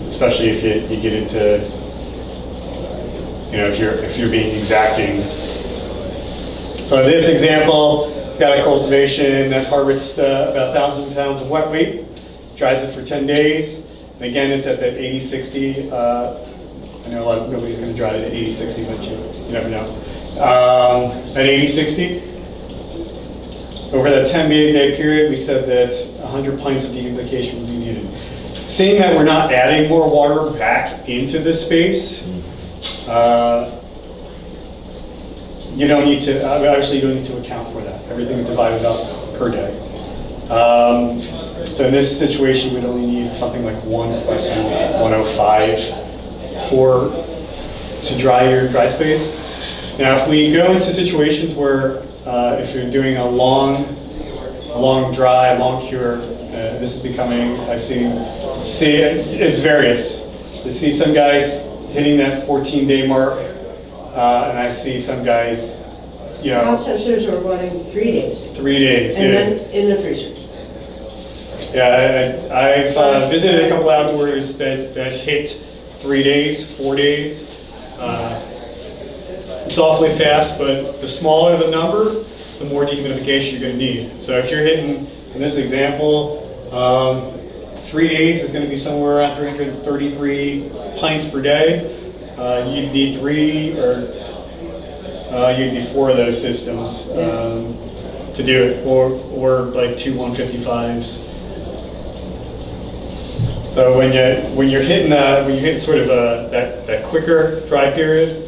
Especially if you get into, if you're being exacting. So in this example, we've got a cultivation that harvests about 1,000 pounds of wet weight, dries it for 10 days, and again, it's at that 80-60. I know nobody's going to dry it at 80-60, but you never know. At 80-60, over that 10-day period, we said that 100 pints of dehumidification would be needed. Seeing that we're not adding more water back into this space, you don't need to, obviously you don't need to account for that. Everything's divided up per day. So in this situation, we'd only need something like 105 to dry your dry space. Now, if we go into situations where if you're doing a long dry, long cure, this is becoming, see it's various. I see some guys hitting that 14-day mark, and I see some guys, Processors are running 3 days. 3 days, And then in the freezer. Yeah, I've visited a couple outdoors that hit 3 days, 4 days. It's awfully fast, but the smaller the number, the more dehumidification you're going to need. So if you're hitting, in this example, 3 days is going to be somewhere around 333 pints per day. You'd need 3 or you'd need 4 of those systems to do it, or like 2 155s. So when you're hitting sort of that quicker dry period,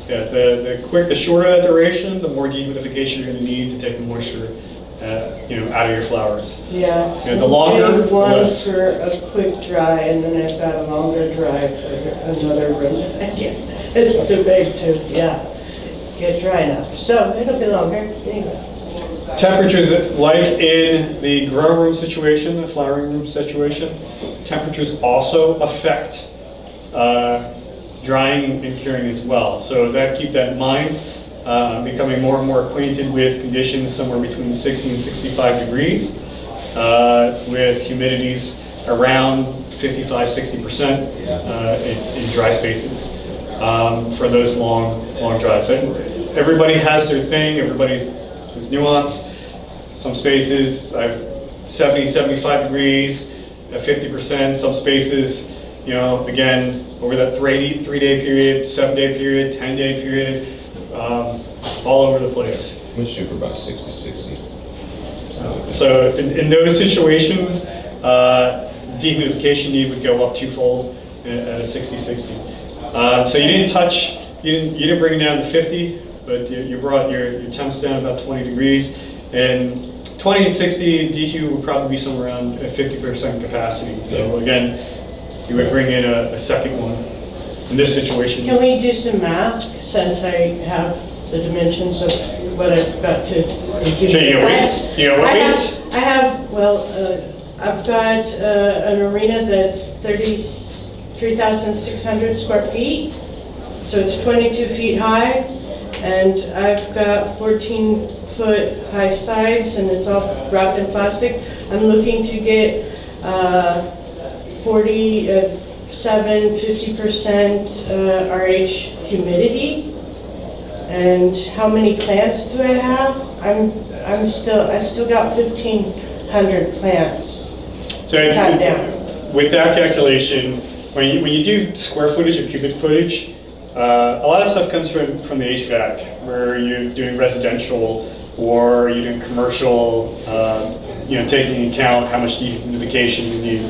the shorter that duration, the more dehumidification you're going to need to take the moisture, out of your flowers. Yeah. The longer, Maybe one less. for a quick dry, and then I've got a longer dry for another room. It's too big to, get dry enough. So it'll be longer anyway. Temperatures, like in the grow room situation, the flowering room situation, temperatures also affect drying and curing as well. So keep that in mind. Becoming more and more acquainted with conditions somewhere between 60 and 65 degrees, with humidities around 55-60% in dry spaces for those long dries. Everybody has their thing. There's nuance. Some spaces 70-75 degrees at 50%. Some spaces, again, over that 3-day period, 7-day period, 10-day period. All over the place. We shoot for about 60-60. So in those situations, dehumidification need would go up twofold at a 60-60. So you didn't bring it down to 50, but you brought your temps down about 20 degrees. And 20 and 60 DeHu would probably be somewhere around at 50% capacity. So again, you would bring in a second one in this situation. Can we do some math, since I have the dimensions of what I've got to give So you got weights? I've got an arena that's 33,600 square feet, so it's 22 feet high, and I've got 14-foot high sides, and it's all wrapped in plastic. I'm looking to get 50% RH humidity. And how many plants do I have? I still got 1,500 plants So cut down. with that calculation, when you do square footage or cubic footage, a lot of stuff comes from the HVAC, where you're doing residential or you're doing commercial, taking into account how much dehumidification you need.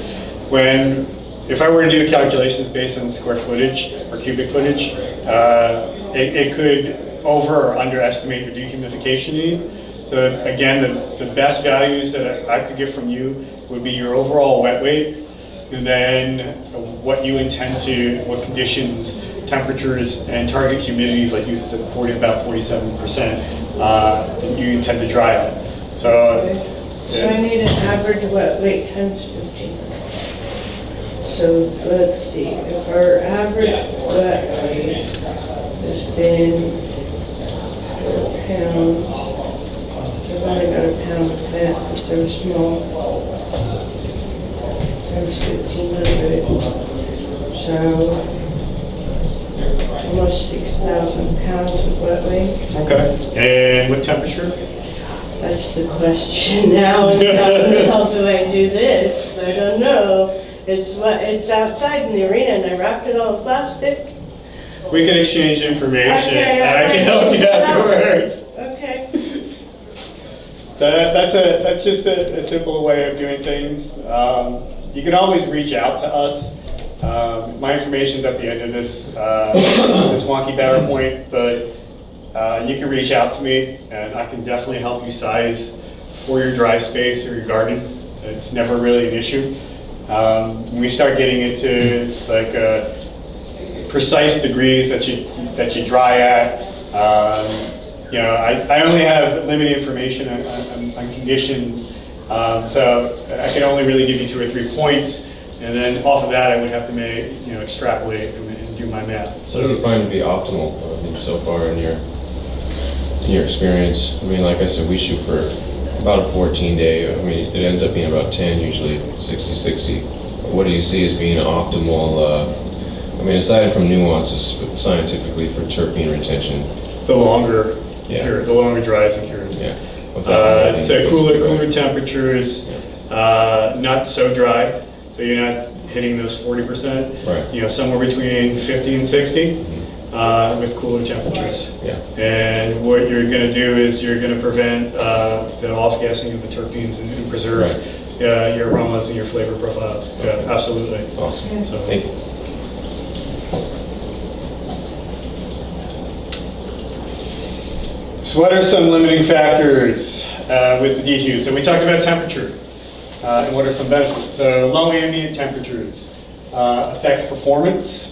If I were to do calculations based on square footage or cubic footage, it could over or underestimate your dehumidification need. So again, the best values that I could get from you would be your overall wet weight, and then what conditions, temperatures, and target humidities, like you said, about 47%, you intend to dry at. So, So I need an average wet weight times 15. So let's see, if our average wet weight has been 4 pounds, I've only got a pound of that because they're small, times 1,500, so almost 6,000 pounds of wet weight. okay. And what temperature? That's the question now, is how do I do this? I don't know. It's outside in the arena and I wrapped it all in plastic. We can exchange information, Okay, and I can help you afterwards. Okay. So that's just a simple way of doing things. You can always reach out to us. My information's at the end of this wonky PowerPoint, but you can reach out to me, and I can definitely help you size for your dry space or your garden. It's never really an issue. When we start getting into like precise degrees that you dry at, I only have limited information on conditions, so I can only really give you 2 or 3 points, and then off of that I would have to extrapolate and do my math. So what do you find to be optimal so far in your experience? I mean, like I said, we shoot for about a 14-day. I mean, it ends up being about 10, usually 60. What do you see as being optimal? I mean, aside from nuances, but scientifically for terpene retention. The longer Yeah. the longer dries and cures. Yeah. It's a cooler temperatures, not so dry, so you're not hitting those 40%. Right. Somewhere between 50 and 60 with cooler temperatures. Yeah. And what you're going to do is you're going to prevent the off-gassing of the terpenes and preserve your aromas and your flavor profiles. Yeah, absolutely. Awesome. So, Thank you. So what are some limiting factors with the DeHu? So we talked about temperature and what are some benefits. So low ambient temperatures affects performance.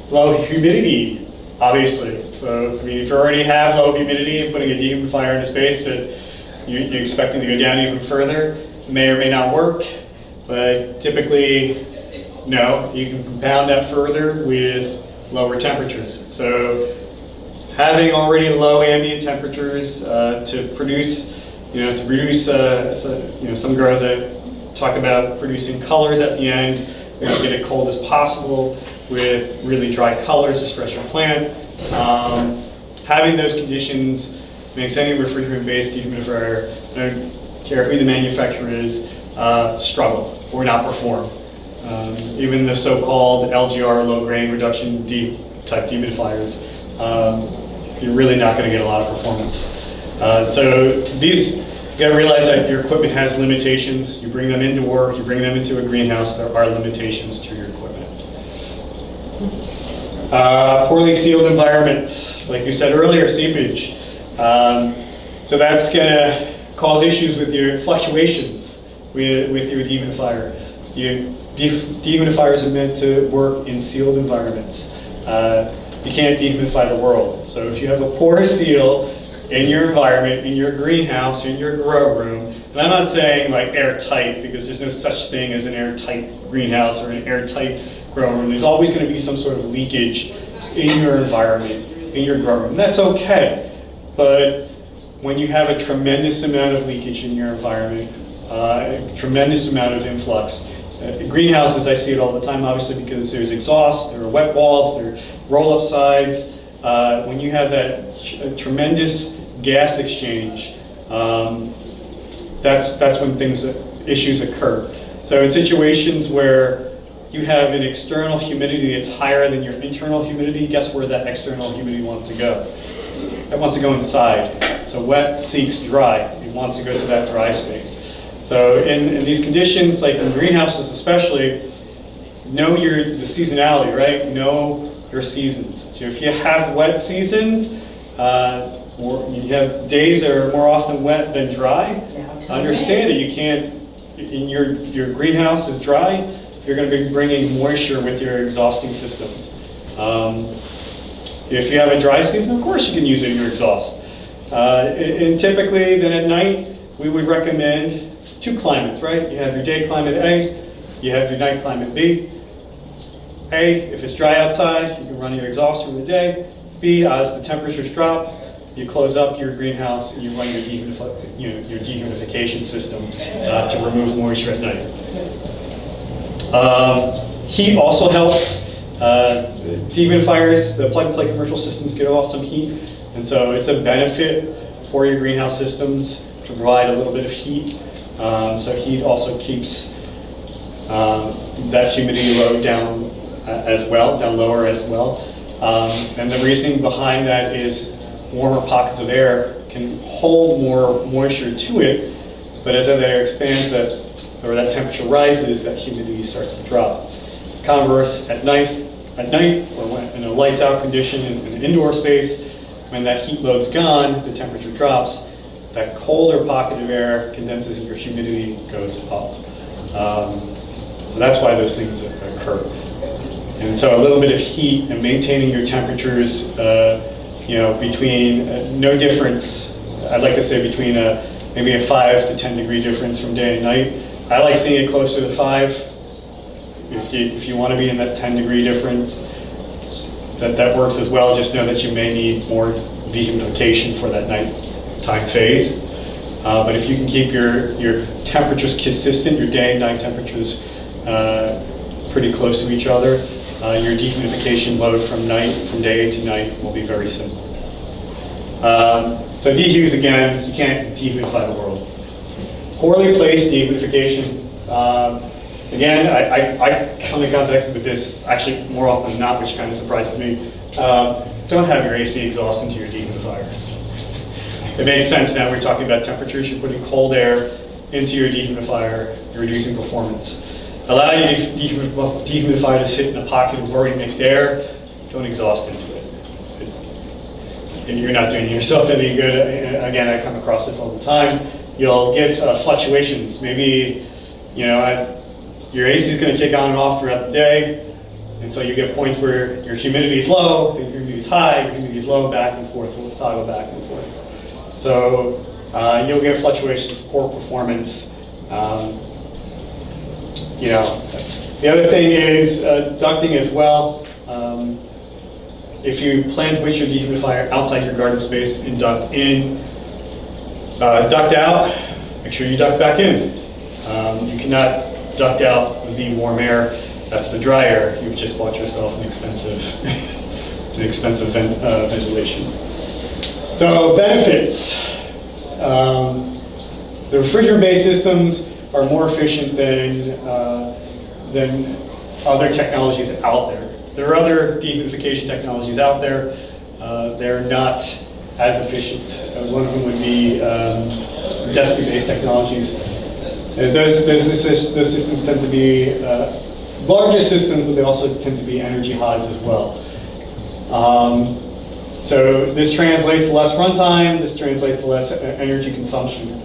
Low humidity, obviously. So I mean, if you already have low humidity and putting a dehumidifier in a space that you're expecting to go down even further, may or may not work. But typically, no, you can compound that further with lower temperatures. So having already low ambient temperatures to produce, some grows that talk about producing colors at the end. You get it cold as possible with really dry colors to stress your plant. Having those conditions makes any refrigerant-based dehumidifier, I don't care who the manufacturer is, struggle or not perform. Even the so-called LGR, low grain reduction type dehumidifiers, you're really not going to get a lot of performance. So these, you got to realize that your equipment has limitations. You bring them into work, you bring them into a greenhouse, there are limitations to your equipment. Poorly sealed environments, like you said earlier, seepage. So that's going to cause issues with your fluctuations with your dehumidifier. Dehumidifiers are meant to work in sealed environments. You can't dehumidify the world. So if you have a poor seal in your environment, in your greenhouse, in your grow room, and I'm not saying like airtight, because there's no such thing as an airtight greenhouse or an airtight grow room. There's always going to be some sort of leakage in your environment, in your grow room. And that's okay. But when you have a tremendous amount of leakage in your environment, a tremendous amount of influx, Greenhouses, I see it all the time, obviously, because there's exhaust, there are wet walls, there are roll-up sides. When you have that tremendous gas exchange, that's when issues occur. So in situations where you have an external humidity that's higher than your internal humidity, guess where that external humidity wants to go? It wants to go inside. So wet seeks dry. It wants to go to that dry space. So in these conditions, like in greenhouses especially, know the seasonality, right? Know your seasons. So if you have wet seasons, or you have days that are more often wet than dry, understand that you can't, your greenhouse is dry, you're going to be bringing moisture with your exhausting systems. If you have a dry season, of course you can use it in your exhaust. And typically then at night, we would recommend 2 climates, right? You have your day climate A, you have your night climate B. A, if it's dry outside, you can run your exhaust during the day. B, as the temperatures drop, you close up your greenhouse and you run your dehumidification system to remove moisture at night. Heat also helps. Dehumidifiers, the plug-and-play commercial systems get off some heat, and so it's a benefit for your greenhouse systems to provide a little bit of heat. So heat also keeps that humidity load down lower as well. And the reasoning behind that is warmer pockets of air can hold more moisture to it, but as that air expands, or that temperature rises, that humidity starts to drop. Converse, at night, or when in a lights out condition in an indoor space, when that heat load's gone, the temperature drops, that colder pocket of air condenses and your humidity goes up. So that's why those things occur. And so a little bit of heat and maintaining your temperatures, between no difference, I'd like to say between maybe a 5 to 10 degree difference from day and night. I like seeing it closer to 5. If you want to be in that 10 degree difference, that works as well. Just know that you may need more dehumidification for that nighttime phase. But if you can keep your temperatures consistent, your day and night temperatures pretty close to each other, your dehumidification load from day to night will be very similar. So DeHus, again, you can't dehumidify the world. Poorly placed dehumidification. Again, I come in contact with this actually more often than not, which kind of surprises me. Don't have your AC exhaust into your dehumidifier. It makes sense now we're talking about temperatures. You're putting cold air into your dehumidifier, you're reducing performance. Allow your dehumidifier to sit in a pocket of already mixed air. Don't exhaust into it. You're not doing yourself any good. Again, I come across this all the time. You'll get fluctuations. Maybe, your AC is going to kick on and off throughout the day, and so you get points where your humidity is low, the humidity is high, your humidity is low, back and forth. It'll toggle back and forth. So you'll get fluctuations, poor performance. The other thing is ducting as well. If you plan to put your dehumidifier outside your garden space and duct in, duct out, make sure you duct back in. You cannot duct out the warm air. That's the dry air. You've just bought yourself an expensive ventilation. So benefits. The refrigerant-based systems are more efficient than other technologies out there. There are other dehumidification technologies out there. They're not as efficient. One of them would be desiccant-based technologies. Those systems tend to be larger systems, but they also tend to be energy hogs as well. So this translates to less runtime. This translates to less energy consumption.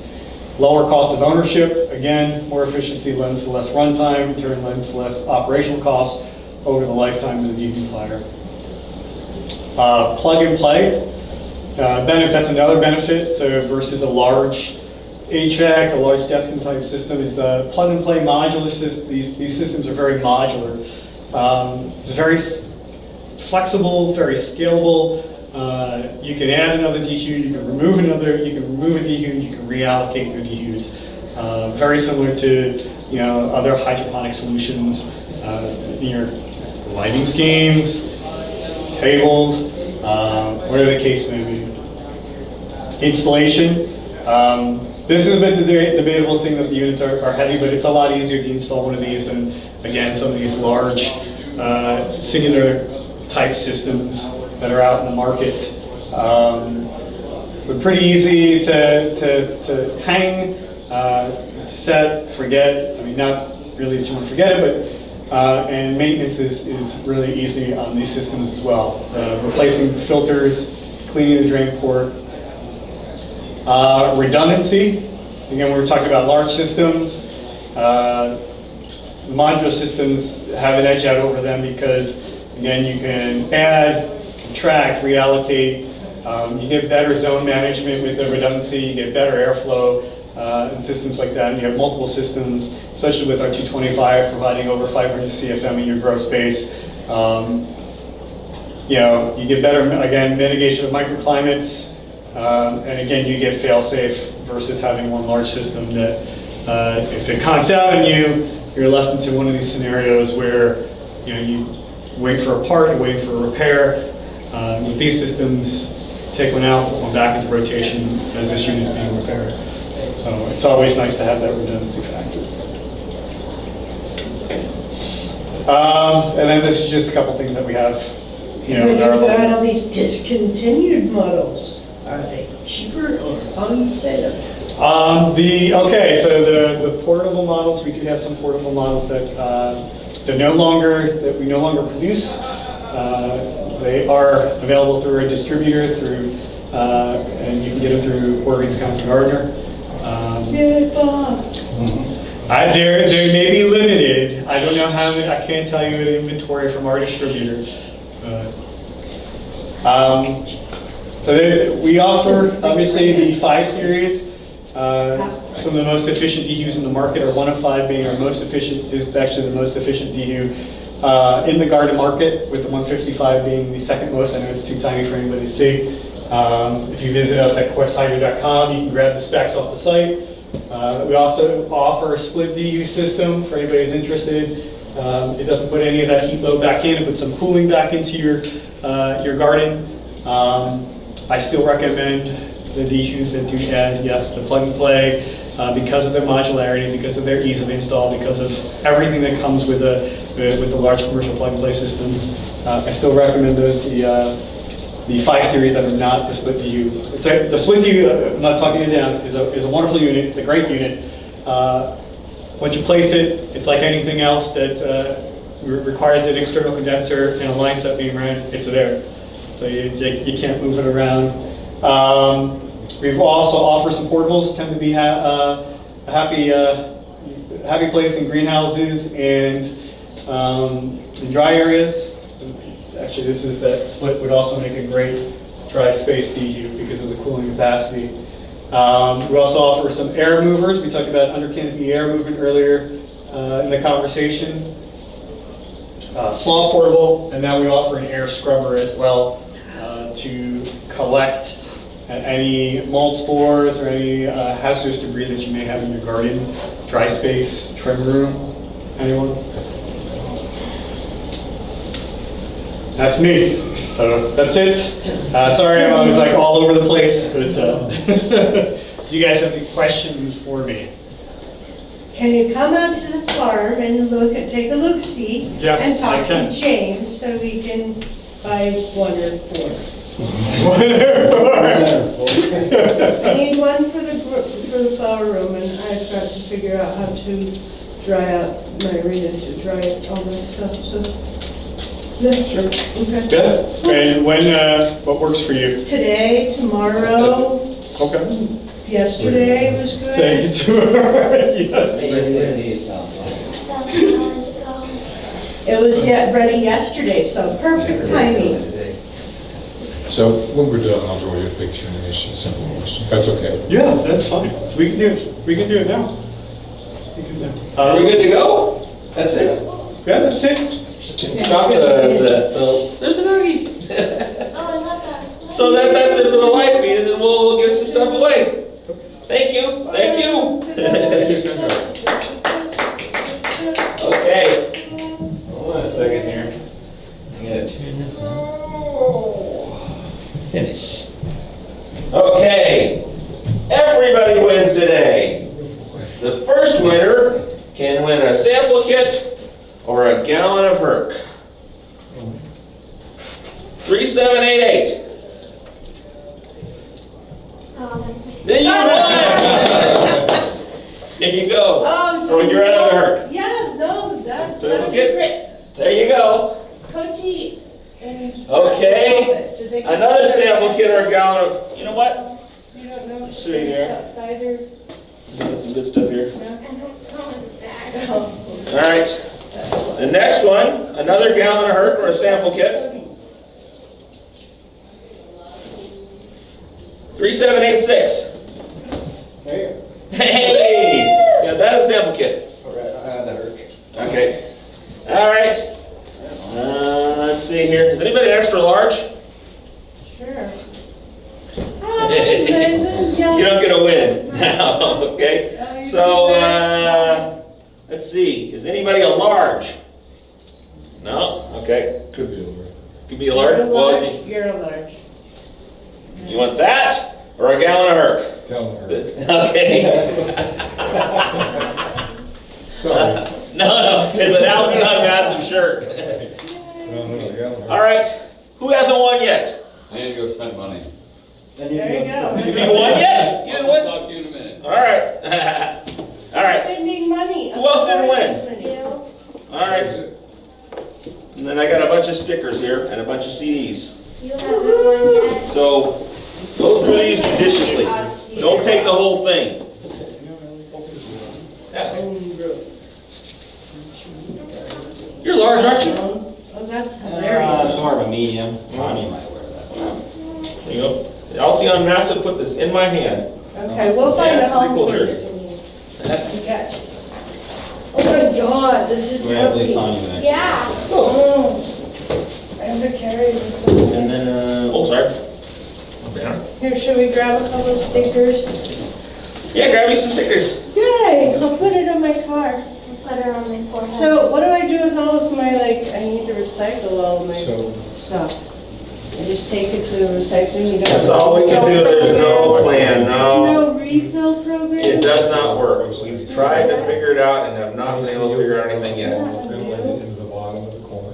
Lower cost of ownership. Again, more efficiency lends to less runtime. In turn, lends to less operational costs over the lifetime of the dehumidifier. Plug and play. That's another benefit. So versus a large HVAC, a large desiccant type system, is the plug and play modular system. These systems are very modular. It's very flexible, very scalable. You can add another DeHu, you can remove a DeHu, you can reallocate your DeHus. Very similar to other hydroponic solutions, your lighting schemes, tables, whatever the case may be. Installation. This is a bit debatable, seeing that the units are heavy, but it's a lot easier to install one of these than, again, some of these large singular type systems that are out in the market. But pretty easy to hang, set, forget. I mean, not really that you want to forget it, but and maintenance is really easy on these systems as well. Replacing filters, cleaning the drain port. Redundancy. Again, we were talking about large systems. Modular systems have an edge out over them because, again, you can add, subtract, reallocate. You get better zone management with the redundancy. You get better airflow and systems like that. And you have multiple systems, especially with our 225 providing over 500 CFM in your grow space. You get better, again, mitigation of microclimates. And again, you get fail-safe versus having one large system that if it conks out on you, you're left into one of these scenarios where you wait for a part, you wait for a repair. With these systems, take one out, put one back into rotation as this unit's being repaired. So it's always nice to have that redundancy factor. And then this is just a couple things that we have, in our You've got line. all these discontinued models. Are they cheaper or on sale? Okay, so the portable models, we do have some portable models that we no longer produce. They are available through a distributor, and you can get them through Oregon Wisconsin Gardener. Yeah, Bob. They may be limited. I don't know how many. I can't tell you an inventory from our distributor. So we offer, obviously, the 5 series. Some of the most efficient DeHus in the market are 1 of 5 being our most efficient, is actually the most efficient DeHu in the garden market, with the 155 being the second most. I know it's too tiny for anybody to see. If you visit us at questhydro.com, you can grab the specs off the site. We also offer a split DeHu system for anybody who's interested. It doesn't put any of that heat load back in, it puts some cooling back into your garden. I still recommend the DeHus that do add, yes, the plug and play, because of their modularity, because of their ease of install, because of everything that comes with the large commercial plug and play systems. I still recommend those, the 5 series that are not the split DeHu. The split DeHu, I'm not talking it down, is a wonderful unit. It's a great unit. Once you place it, it's like anything else that requires an external condenser and a line set being ran. It's there. So you can't move it around. We've also offered some portables, tend to be a happy place in greenhouses and in dry areas. Actually, that split would also make a great dry space DeHu because of the cooling capacity. We also offer some air movers. We talked about under canopy air movement earlier in the conversation. Small portable, and now we offer an air scrubber as well to collect any mold spores or any hazardous debris that you may have in your garden, dry space, trim room. Anyone? That's me. So that's it. Sorry, I was like all over the place, but do you guys have any questions for me? Can you come out to the farm and take a look-see? Yes, and talk I can. to James so we can buy 1 or 4. I need one for the flower room, and I've got to figure out how to dry out my arena to dry all my stuff. So, yeah, sure. Okay. Good. And what works for you? Today, tomorrow. Okay. Yesterday was good. Say it to her. Yes. It was ready yesterday, so perfect timing. So when we're done, I'll draw you a picture and issue a simple question. That's okay. Yeah, that's fine. We can do it. We can do it now. We can do it. Are we good to go? That's it? Yeah, that's it. Stop there's the doggy. So that's it for the live feed, and then we'll give some stuff away. Thank you. Thank you. Thank you, Santo. gotta turn this on. Finish. Okay, everybody wins today. The first winner can win a sample kit or a gallon of Herc. 3788. Oh, that's me. There you won! There you go. So you're out of the Herc. Yeah, no, that's Sample be kit? great. There you go. Coty and. Okay. Did they- Another sample kit or a gallon of, you know what? You don't know. Just show you here. Cider. Got some good stuff here. Oh. All right. The next one, another gallon of Herc or a sample kit. 3786. Hey! Yeah, that's a sample kit. Okay. All right. Let's see here. Is anybody extra large? Sure. You don't get a win now, okay? So, let's see. Is anybody a large? No? Okay. Could be a little. Could be a large. Well, You're a large. you want that or a gallon of Herc? Gallon of Herc. Okay. Sorry. No, it's an Halcyon massive shirt. No, gallon of Herc. All right. Who hasn't won yet? I need to go spend money. There you go. You won yet? You didn't I'll win? talk to you in a minute. All right. All right. Spending money. Who else didn't win? win? All right. And then I got a bunch of stickers here and a bunch of CDs. You haven't won yet. So go through these judiciously. Don't take the whole thing. You're large, aren't you? Oh, that's It's hilarious. more of a medium. Tanya might wear that. There you go. Halcyon Massive put this in my hand. Okay, we'll find Yeah, a it's pretty home cool for shirt. it. You got it. Oh my God, this is We're gonna heavy. leave Tanya back. Yeah. Oh, I have to carry this. And then, oh, sorry. Down. Here, should we grab a couple stickers? Yeah, grab me some stickers. Yay, I'll put it on my car. I'll put her on my forehead. So what do I do with all of my, like, I need to recycle all of my So- stuff? I just take it to the recycling? You don't- That's all we can do. There's no plan, no. No refill program? It does not work. We've tried to figure it out and have not been able to figure out anything yet. Ventilated into the bottom of the corner.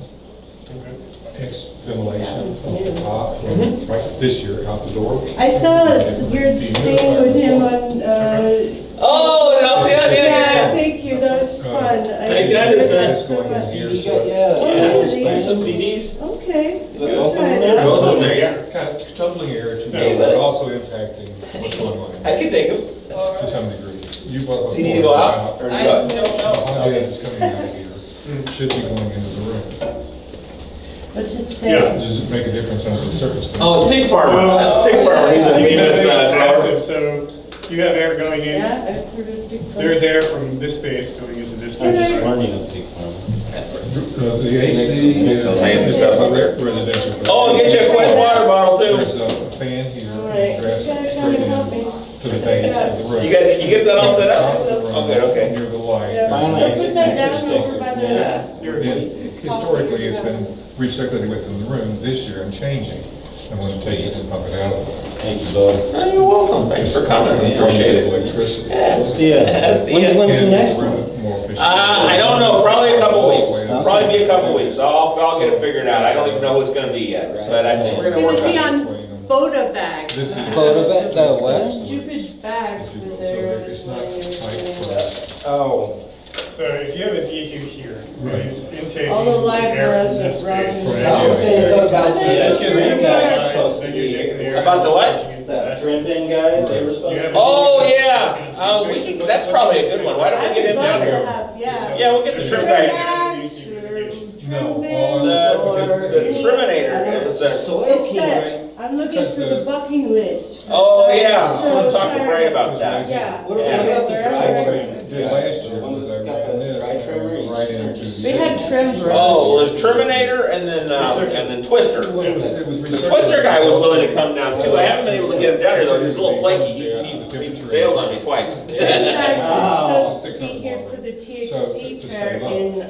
It's ventilation off the top, and right this year out the door. I saw your thing with him on, Oh, Halcyon, yeah, thank you, that was fun. Thank goodness, It's so going much. in here, You so. got, yeah. Yeah, some CDs. Okay. Look, Good. open them Both of them there, yeah. Kind of totaling air, if you Hey, will, buddy. but also impacting what's going on I can take them. to some degree. You brought up a CD to point go out or about do what? the hot air that's coming out here should be going into the room. What's it Yeah. say? Does it make a difference under the circumstances? Oh, it's Pig Farmer. That's Pig Farmer. He's a famous Massive, so you have air going in. Yeah, I heard a big one. There's air from this space going into this space. Just learning of Pig Farm. The AC Make is some amazing stuff up there. residential. Oh, get you a Quest water bottle too. There's a fan here, All and right, dress you gotta straight come and in help me. to the base of the room. You get that all set up? Oh, good, okay. Near the light. Yeah, There's Finally, a- I'll put that down over by the. Yeah. And historically, it's been recirculated within the room. This year, I'm changing. I'm going to take it and pump it out. Thank you, bud. Oh, you're welcome. Thanks for coming. I appreciate it. Electricity. We'll see ya. See When's ya. the next And one? more efficient. I don't know. Probably a couple weeks. Probably be a couple weeks. I'll get it figured out. I don't even know who it's gonna be yet, but I think we're It's gonna work gonna be on it. on Boda bags. This is. The what? Stupid bags If you will, with so their. it's not tight Oh. So if you have a DeHu here, it's intaking All the the live air from residents, this space. residents. Just get Trim the guys impact, supposed to then you're taking the be. air. About the what? That trim bin guys, they were supposed You to. have a Oh DeHu. yeah. We can. That's probably a good one. Why don't we get him down here? Yeah, we'll get the trim guy. bags No, trim all bins. The Triminator is the. Soil It's heater. that, I'm looking Because for the- the bucking lids. Oh yeah. I'm gonna So talk to tired. Bray about that. Yeah. What do we Yeah. got? The Wherever driveway. I- did last year was I ran this right into the. We had trim brushes. Oh, well, there's Terminator and then Twister. Well, it was The Twister guy was willing to come down too. I haven't been able to get him down here though. He was a little flaky. He bailed on me twice. In fact, supposed to be here for the THC fair in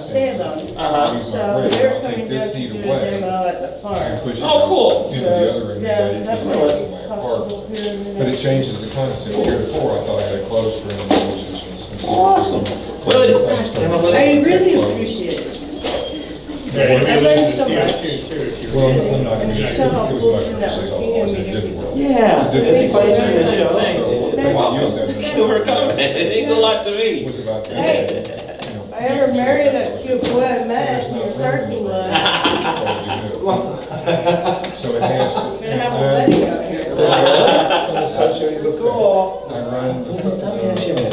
Salem. So they're coming down to do a demo at the farm. Oh, cool. Into the other end, Yeah, you that can might put be it in my apartment. possible here in the But it next. changes the concept. Heretofore, I thought I had a closed room with musicians. Awesome. Really? I really appreciate it. Yeah, you'll be I'd able like to so see much. it too, if you Well, were. I'm not And going to it's use it. so It was helpful much for versus networking otherwise and it didn't work. Yeah. The Thanks difference for was doing the so show. if You're I use that Thank you for coming. It means a lot to me. was about that. Hey, you know, if I ever marry that cute boy I met in your there's not parking room lot, So it has to. we're gonna have a wedding out here. I'm associated with that. Cool. I run the temperature,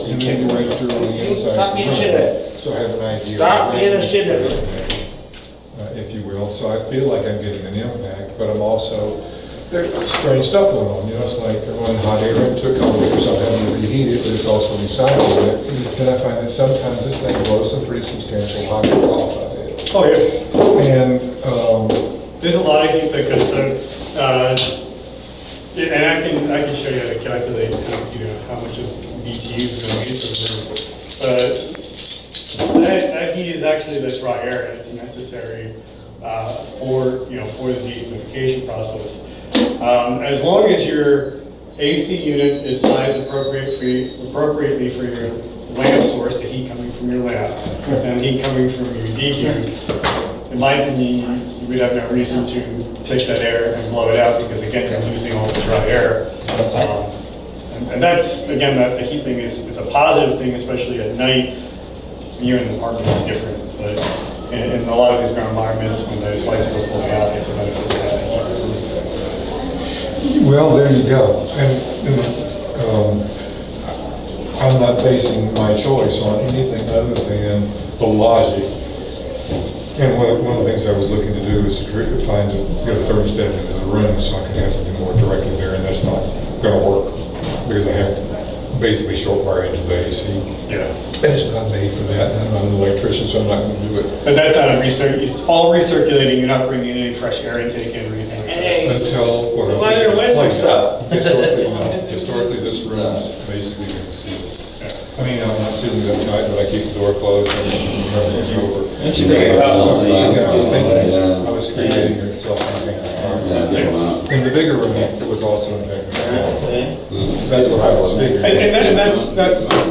humidity register on the inside. Stop being shithead. So I have an idea. Stop being a shithead. If you will, so I feel like I'm getting an impact, but I'm also, there's strange stuff going on, you know, it's like they're running hot air into a culvert, so I'm having to reheat it, but it's also recycling it. And I find that sometimes this thing blows some pretty substantial hot air off of it. Oh, yeah. And, There's a lot of heat that goes, and I can show you how to calculate, how much of BTUs is going to use for the room. That heat is actually the dry air, and it's necessary for the dehumidification process. As long as your AC unit is sized appropriately for your lamp source, the heat coming from your lamp, and heat coming from your DeHu, in my opinion, you would have no reason to take that air and blow it out, because again, you're losing all the dry air. And that's, again, the heat thing is a positive thing, especially at night. When you're in an apartment, it's different, but in a lot of these ground environments, when those lights go fully out, it's a benefit to have that heat. well, there you go. And I'm not basing my choice on anything other than the logic. And one of the things I was looking to do is to get a thermostat into the room so I can have something more directly there, and that's not gonna work because I have basically short wire into the AC. Yeah. And it's not made for that, and I'm not an electrician, so I'm not gonna do it But that's not a it's all recirculating, you're not bringing any fresh air intake in or anything like that. Hey, until. why are there some stuff? Historically, no. Historically, this room is basically been sealed. I mean, I'm not sealing it up tight, but I keep the door closed and it's over. That's a great house. I was creating a self-contained Yeah, environment. big amount. In the bigger room, it was also in fact small. That's what I was figuring. And that's,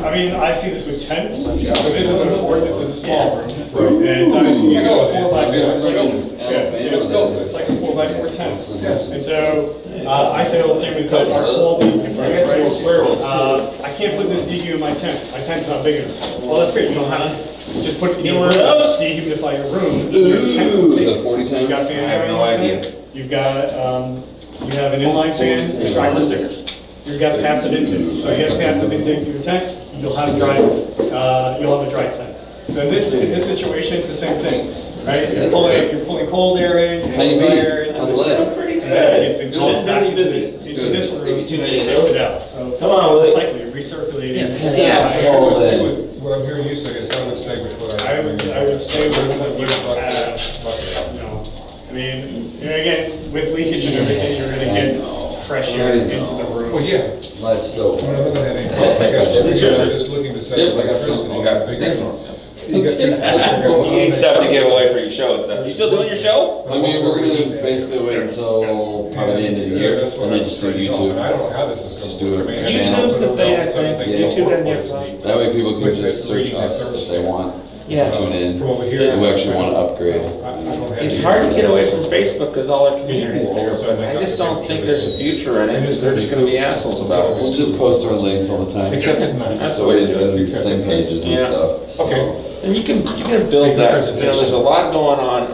I mean, I see this with tents, so this isn't a fort, this is a small room. And you go a 4x4, it's built, it's like a 4x4 tent. And so, I say all the time, we put our small dehumidifiers, right? I can't put this DeHu in my tent's not big enough. Well, that's great, you don't have to, just put, You want one of those? dehumidify your room. Your tent will Is take- that 40 You got times? fan I have no in your idea. tent. You've got, you have an inline fan, It's right on the stickers. you've got passive intake. So you have passive intake to your tank, you'll have a dry tank. So in this situation, it's the same thing, right? You're pulling cold air in, How you dry been? air into How's this it? room. Pretty And then good. it's exhausted back Busy. into this room, Maybe too many and of takes those. it out. So Come on, Willie. it's cycling, recirculating. What I'm hearing you say is I would stay with what I would stay with what you have, you know. I mean, again, with leakage and everything, you're gonna get fresh air into the room. Well, yeah. Life's so I'm hard. not gonna have any problem. I guess I'm just looking to save Yep, I got electricity. some. I figure- Thanks, Norm. You got You need stuff to give away for your show and stuff. You still doing your show? I mean, we're gonna basically wait until probably the end of the year, That's what and then I just do was saying. YouTube. And I don't know how this is gonna Just do work. it. I mean, YouTube's the thing, I think. Yeah. YouTube doesn't get fun. That way people can With just that search reading us that if they want, Yeah. tune in. From over here. Who actually wanna upgrade. I don't have It's these- hard to get away from Facebook because all our community's there, but I just don't think there's a future in it. They're just gonna be assholes about it. We'll just post our links all the time. Except at night. That's the So way it's to do it. in the same pages and Yeah. stuff, so. Okay. And you can build that, you know, there's a lot going on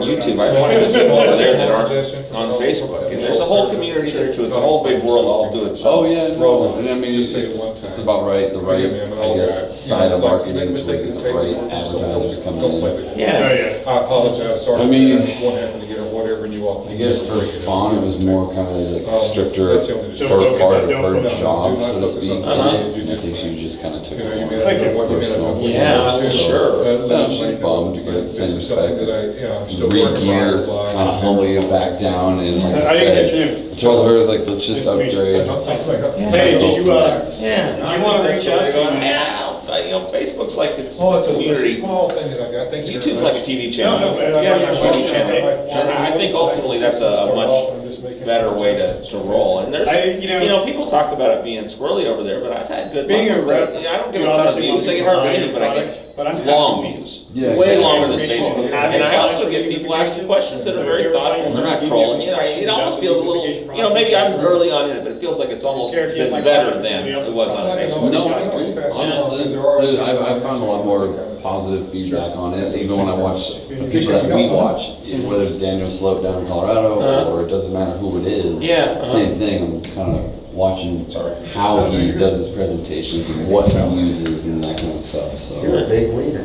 YouTube. I find that people over there that aren't on Facebook, and there's a whole community there too, it's a whole big world all to itself. Oh, yeah, no, and I mean, it's about right, the right, I guess, side of marketing to get the right advertisers coming in. Yeah. I apologize, sorry. I mean, What happened to get or whatever, and you all. I guess for fun, it was more kind of like stricter That's the only per Don't part focus on- per job, so to speak. Uh-huh. I think she just kind of took You know, it you more may have Thank you. personal. Yeah, sure. No, she's bummed to get it This same is something respect. that I, yeah, I'm still working on. Re-gear, kind of humble you back down, and like I I didn't get your said, name. I told her, I was like, let's just Nice to meet you. upgrade. Hey, did you, Yeah. do you wanna reach out to me? Yeah, you know, Facebook's like it's Oh, it's a community. small thing that I got, thank you. YouTube's like a TV channel. No, no, Yeah, no, it's a no, TV no, channel. no, And I think ultimately that's a much better way to roll. And there's, you know, people talk about it being squirrely over there, but I've had good luck being a with rep, it. I don't get you a ton of obviously want views, I get people to hardly buy any, your but I product, get but I'm long happy. views. Yeah, Way exactly. longer than Information Facebook. having And I also product get people asking notification. questions that are So very you're thoughtful, finding they're not some trolling you. questions It almost about feels a the little, notification you know, maybe process. I'm early on in it, but it feels like it's almost Care if you been like better product, than somebody else it was on is- Facebook. No, Yeah. honestly, I found a lot more positive feedback on it, even when I watch the people that we watch, whether it's Daniel Slope down in Colorado, or it doesn't matter who it is. Yeah, Same thing, I'm kind of watching how he does his presentations and what he uses and that kind of stuff, so. You're a big leader.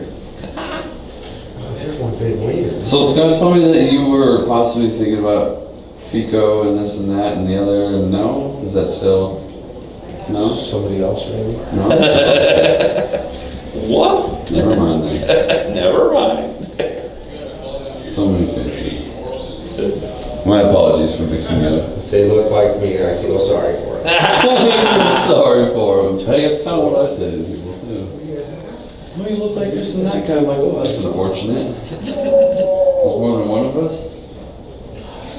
There's one big leader. So Scott told me that you were possibly thinking about FICO and this and that and the other, and no? Is that still, no? Somebody else maybe? No? What? Never mind then. Never mind. So many faces. My apologies for mixing it up. If they look like me, I feel sorry for them. I'm sorry for him. Hey, that's kind of what I say to people too. Oh, you look like this and that guy. I'm like, well, that's unfortunate. There's more than one of us.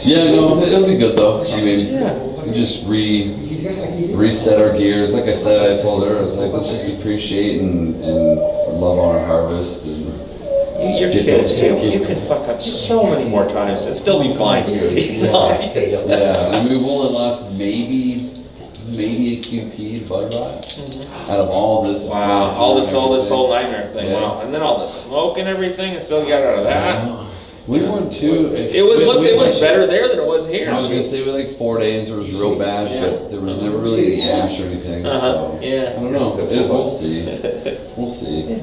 Yeah, no, it'll be good though. I mean, we just reset our gears. Like I said, I told her, I was like, let's just appreciate and love on our harvest. And Your Get kids those too, kids. you can fuck up so many more times and still be fine. yeah, I mean, will it last maybe a QP bud rot out of all this? Wow, time all and this everything? whole nightmare thing, Yeah. wow. And then all the smoke and everything, and still got out of that. We weren't too. It was, look, it was better there than it was here. I was gonna say, with like 4 days, it was real bad, but there was never really any ash or anything, Uh-huh, so. I yeah. don't know, we'll see, we'll see.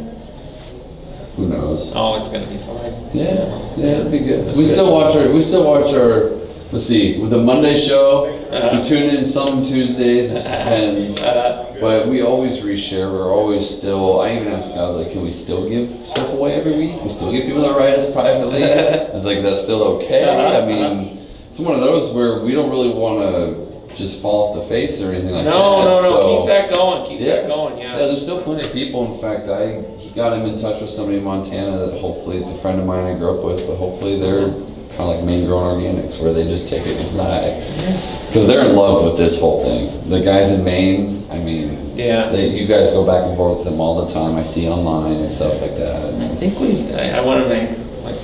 Who knows? Oh, it's gonna be fine. Yeah, it'll be good. We still watch our, let's see, with the Monday show, we tune in some Tuesdays, it just depends. But we always reshare, we're always still, I even asked guys, like, can we still give stuff away every week? We still get people that write us privately? I was like, that's still okay? I mean, it's one of those where we don't really wanna just fall off the face or anything like that. No, so- keep that going, keep that going, Yeah, yeah. there's still plenty of people. In fact, I got him in touch with somebody in Montana that hopefully it's a friend of mine I grew up with, but hopefully they're kind of like Maine grown organics where they just take it and fly. Because they're in love with this whole thing. The guys in Maine, I mean, Yeah. you guys go back and forth with them all the time. I see online and stuff like that. I think I wanna make like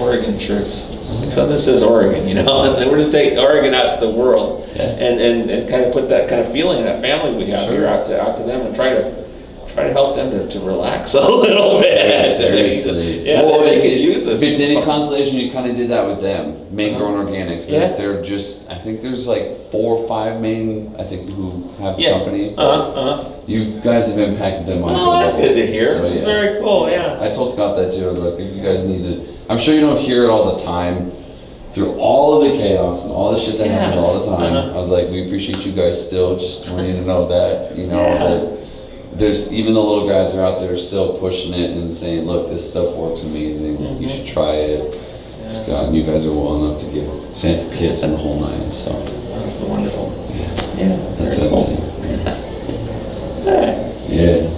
Oregon shirts. So this is Oregon, you know, and we're just taking Oregon out to the world Yeah. and kind of put that kind of feeling, that family we have Sure. here out to them and try to help them to relax a little bit. Seriously. Yeah, they could use this. If it's any consolation, you kind of did that with them. Maine Grown Organics. Yeah. They're just, I think there's like 4 or 5 Maine, I think, who have the Yeah. company. Uh-huh. You guys have impacted them on a Oh, that's level. good to hear. So, It's yeah. very cool, yeah. I told Scott that too. I was like, if you guys need to, I'm sure you don't hear it all the time through all of the chaos and all the shit that happens all the time. Uh-huh. I was like, we appreciate you guys still. Just want you to know that, you know, Yeah. that there's, even the little guys are out there still pushing it and saying, look, this stuff works amazing. You should try it. Scott, and you guys are well enough to give sample kits and the whole nine, so. Wonderful. Yeah. That's very cool. it. Yeah.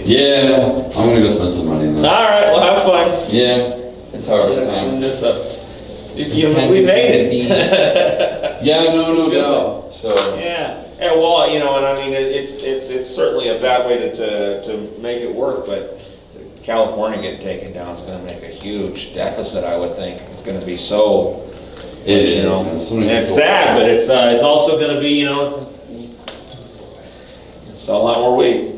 Yeah, I'm gonna go spend some money All now. right, well, have fun. Yeah, it's harvest Clean time. this up. We made it. Yeah, no It's good doubt. So, Yeah, well, you know, and I mean, it's certainly a bad way to make it work, but California getting taken down is gonna make a huge deficit, I would think. It's gonna be so, it you is. know, man. So and many it's people- sad, but it's also gonna be, you know, it's a lot more weight.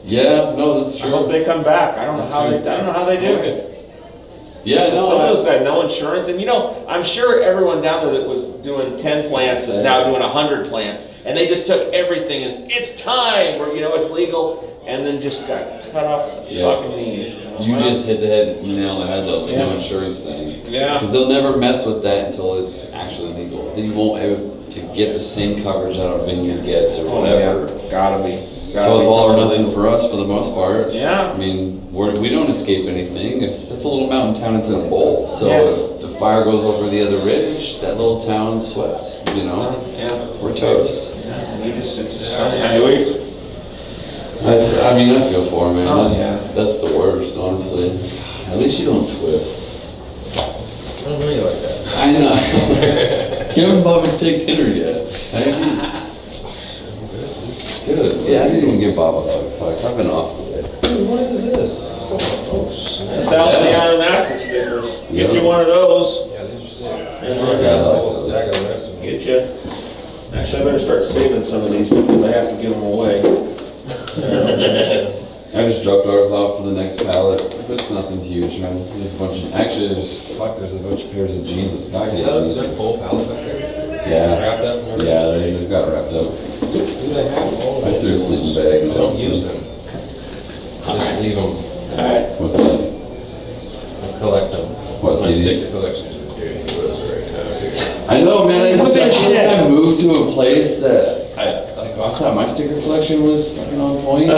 Yeah, no, that's I hope true. they come back. I don't know That's how true. they, I don't know how they do it. Yeah, no, Some of those guys, no insurance, and I'm sure everyone down there that was doing 10 plants is now doing 100 plants, and they just took everything and it's time, or it's legal, and then just got cut off at the Yeah. fucking knees. you just hit the nail on the head though, the no Yeah. insurance thing. Yeah. Because they'll never mess with that until it's actually legal. Then you won't able to get the same coverage that a vineyard gets or whatever. Gotta be. So it's all or nothing for us for the most part. Yeah. I mean, we don't escape anything. If it's a little mountain town, it's in a bowl. So Yeah. if the fire goes over the other ridge, that little town's swept. Yeah. We're toast. It's just funny. I mean, I feel for him, man. Oh, That's the worst, honestly. At least you don't twist. I don't know you like that. I know. You haven't bought me steak dinner yet. It's good. Yeah, I didn't even give Bob a hug. I've been off today. What is this? Oh, snap. It's Alcion mastic stickers. Get you one of those. Yeah, these are sick. And I got a whole stack of this. Get you. Actually, I better start saving some of these because I have to give them away. I just dropped ours off for the next pallet, but it's nothing huge, man. There's a bunch of, actually, there's a bunch of pairs of jeans that Scott Is gave that, me. is that full pallet back there? Yeah. Wrapped up? Yeah, they've got it wrapped up. Dude, I have all I of threw a those sleeping ones. bag in I there. don't use them. I just leave them. What's that? I collect them. What, My CDs? sticker collection is ridiculous right now, dude. I know, man. Look at shit. I moved to a place that I thought my sticker collection was fucking on point.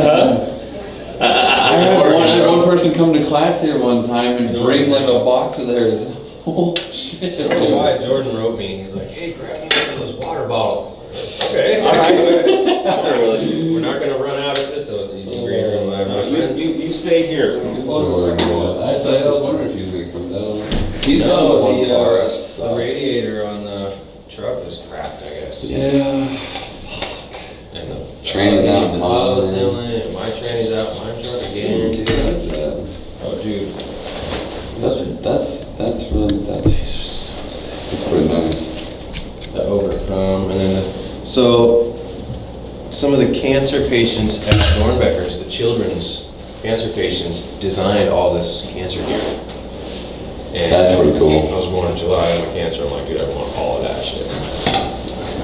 I had one person come to class here one time and bring like a box of theirs. Oh shit! So why Jordan wrote me, he's like, hey, grab me one of those water bottles. Okay. We're not gonna run out of this OCG green room. You stay here. I was wondering if he was gonna come down. He's done with one car. The radiator on the truck is cracked, I guess. Yeah. And the Tranny's out and tomorrow. my tranny's out, my truck again. Oh, dude. That's really that's pretty nice. The overcome, and then so some of the cancer patients at Dornbecker's, the children's cancer patients, designed all this cancer gear. And That's pretty cool. I was born in July, I have cancer. I'm like, dude, I want all of that shit.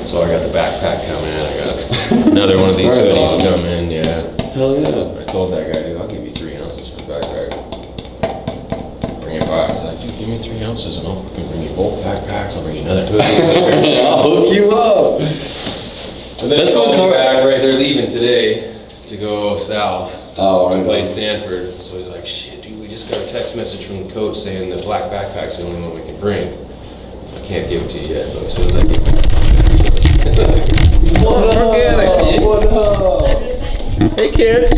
So I got the backpack coming in. I got another one of these Right hoodies on. coming. Yeah. Hell yeah. I told that guy, dude, I'll give you 3 ounces for the backpack. Bring it by. He's like, dude, give me 3 ounces and I'll fucking bring you both backpacks. I'll bring you another hoodie. I'll hook you up. And then That's called what me car- back, right, they're leaving today to go south Oh, to right play on. Stanford. So he's like, shit, dude, we just got a text message from the coach saying the black backpack's the only one we can bring. So I can't give it to you yet, but as soon as I get back, What up? Hey kids.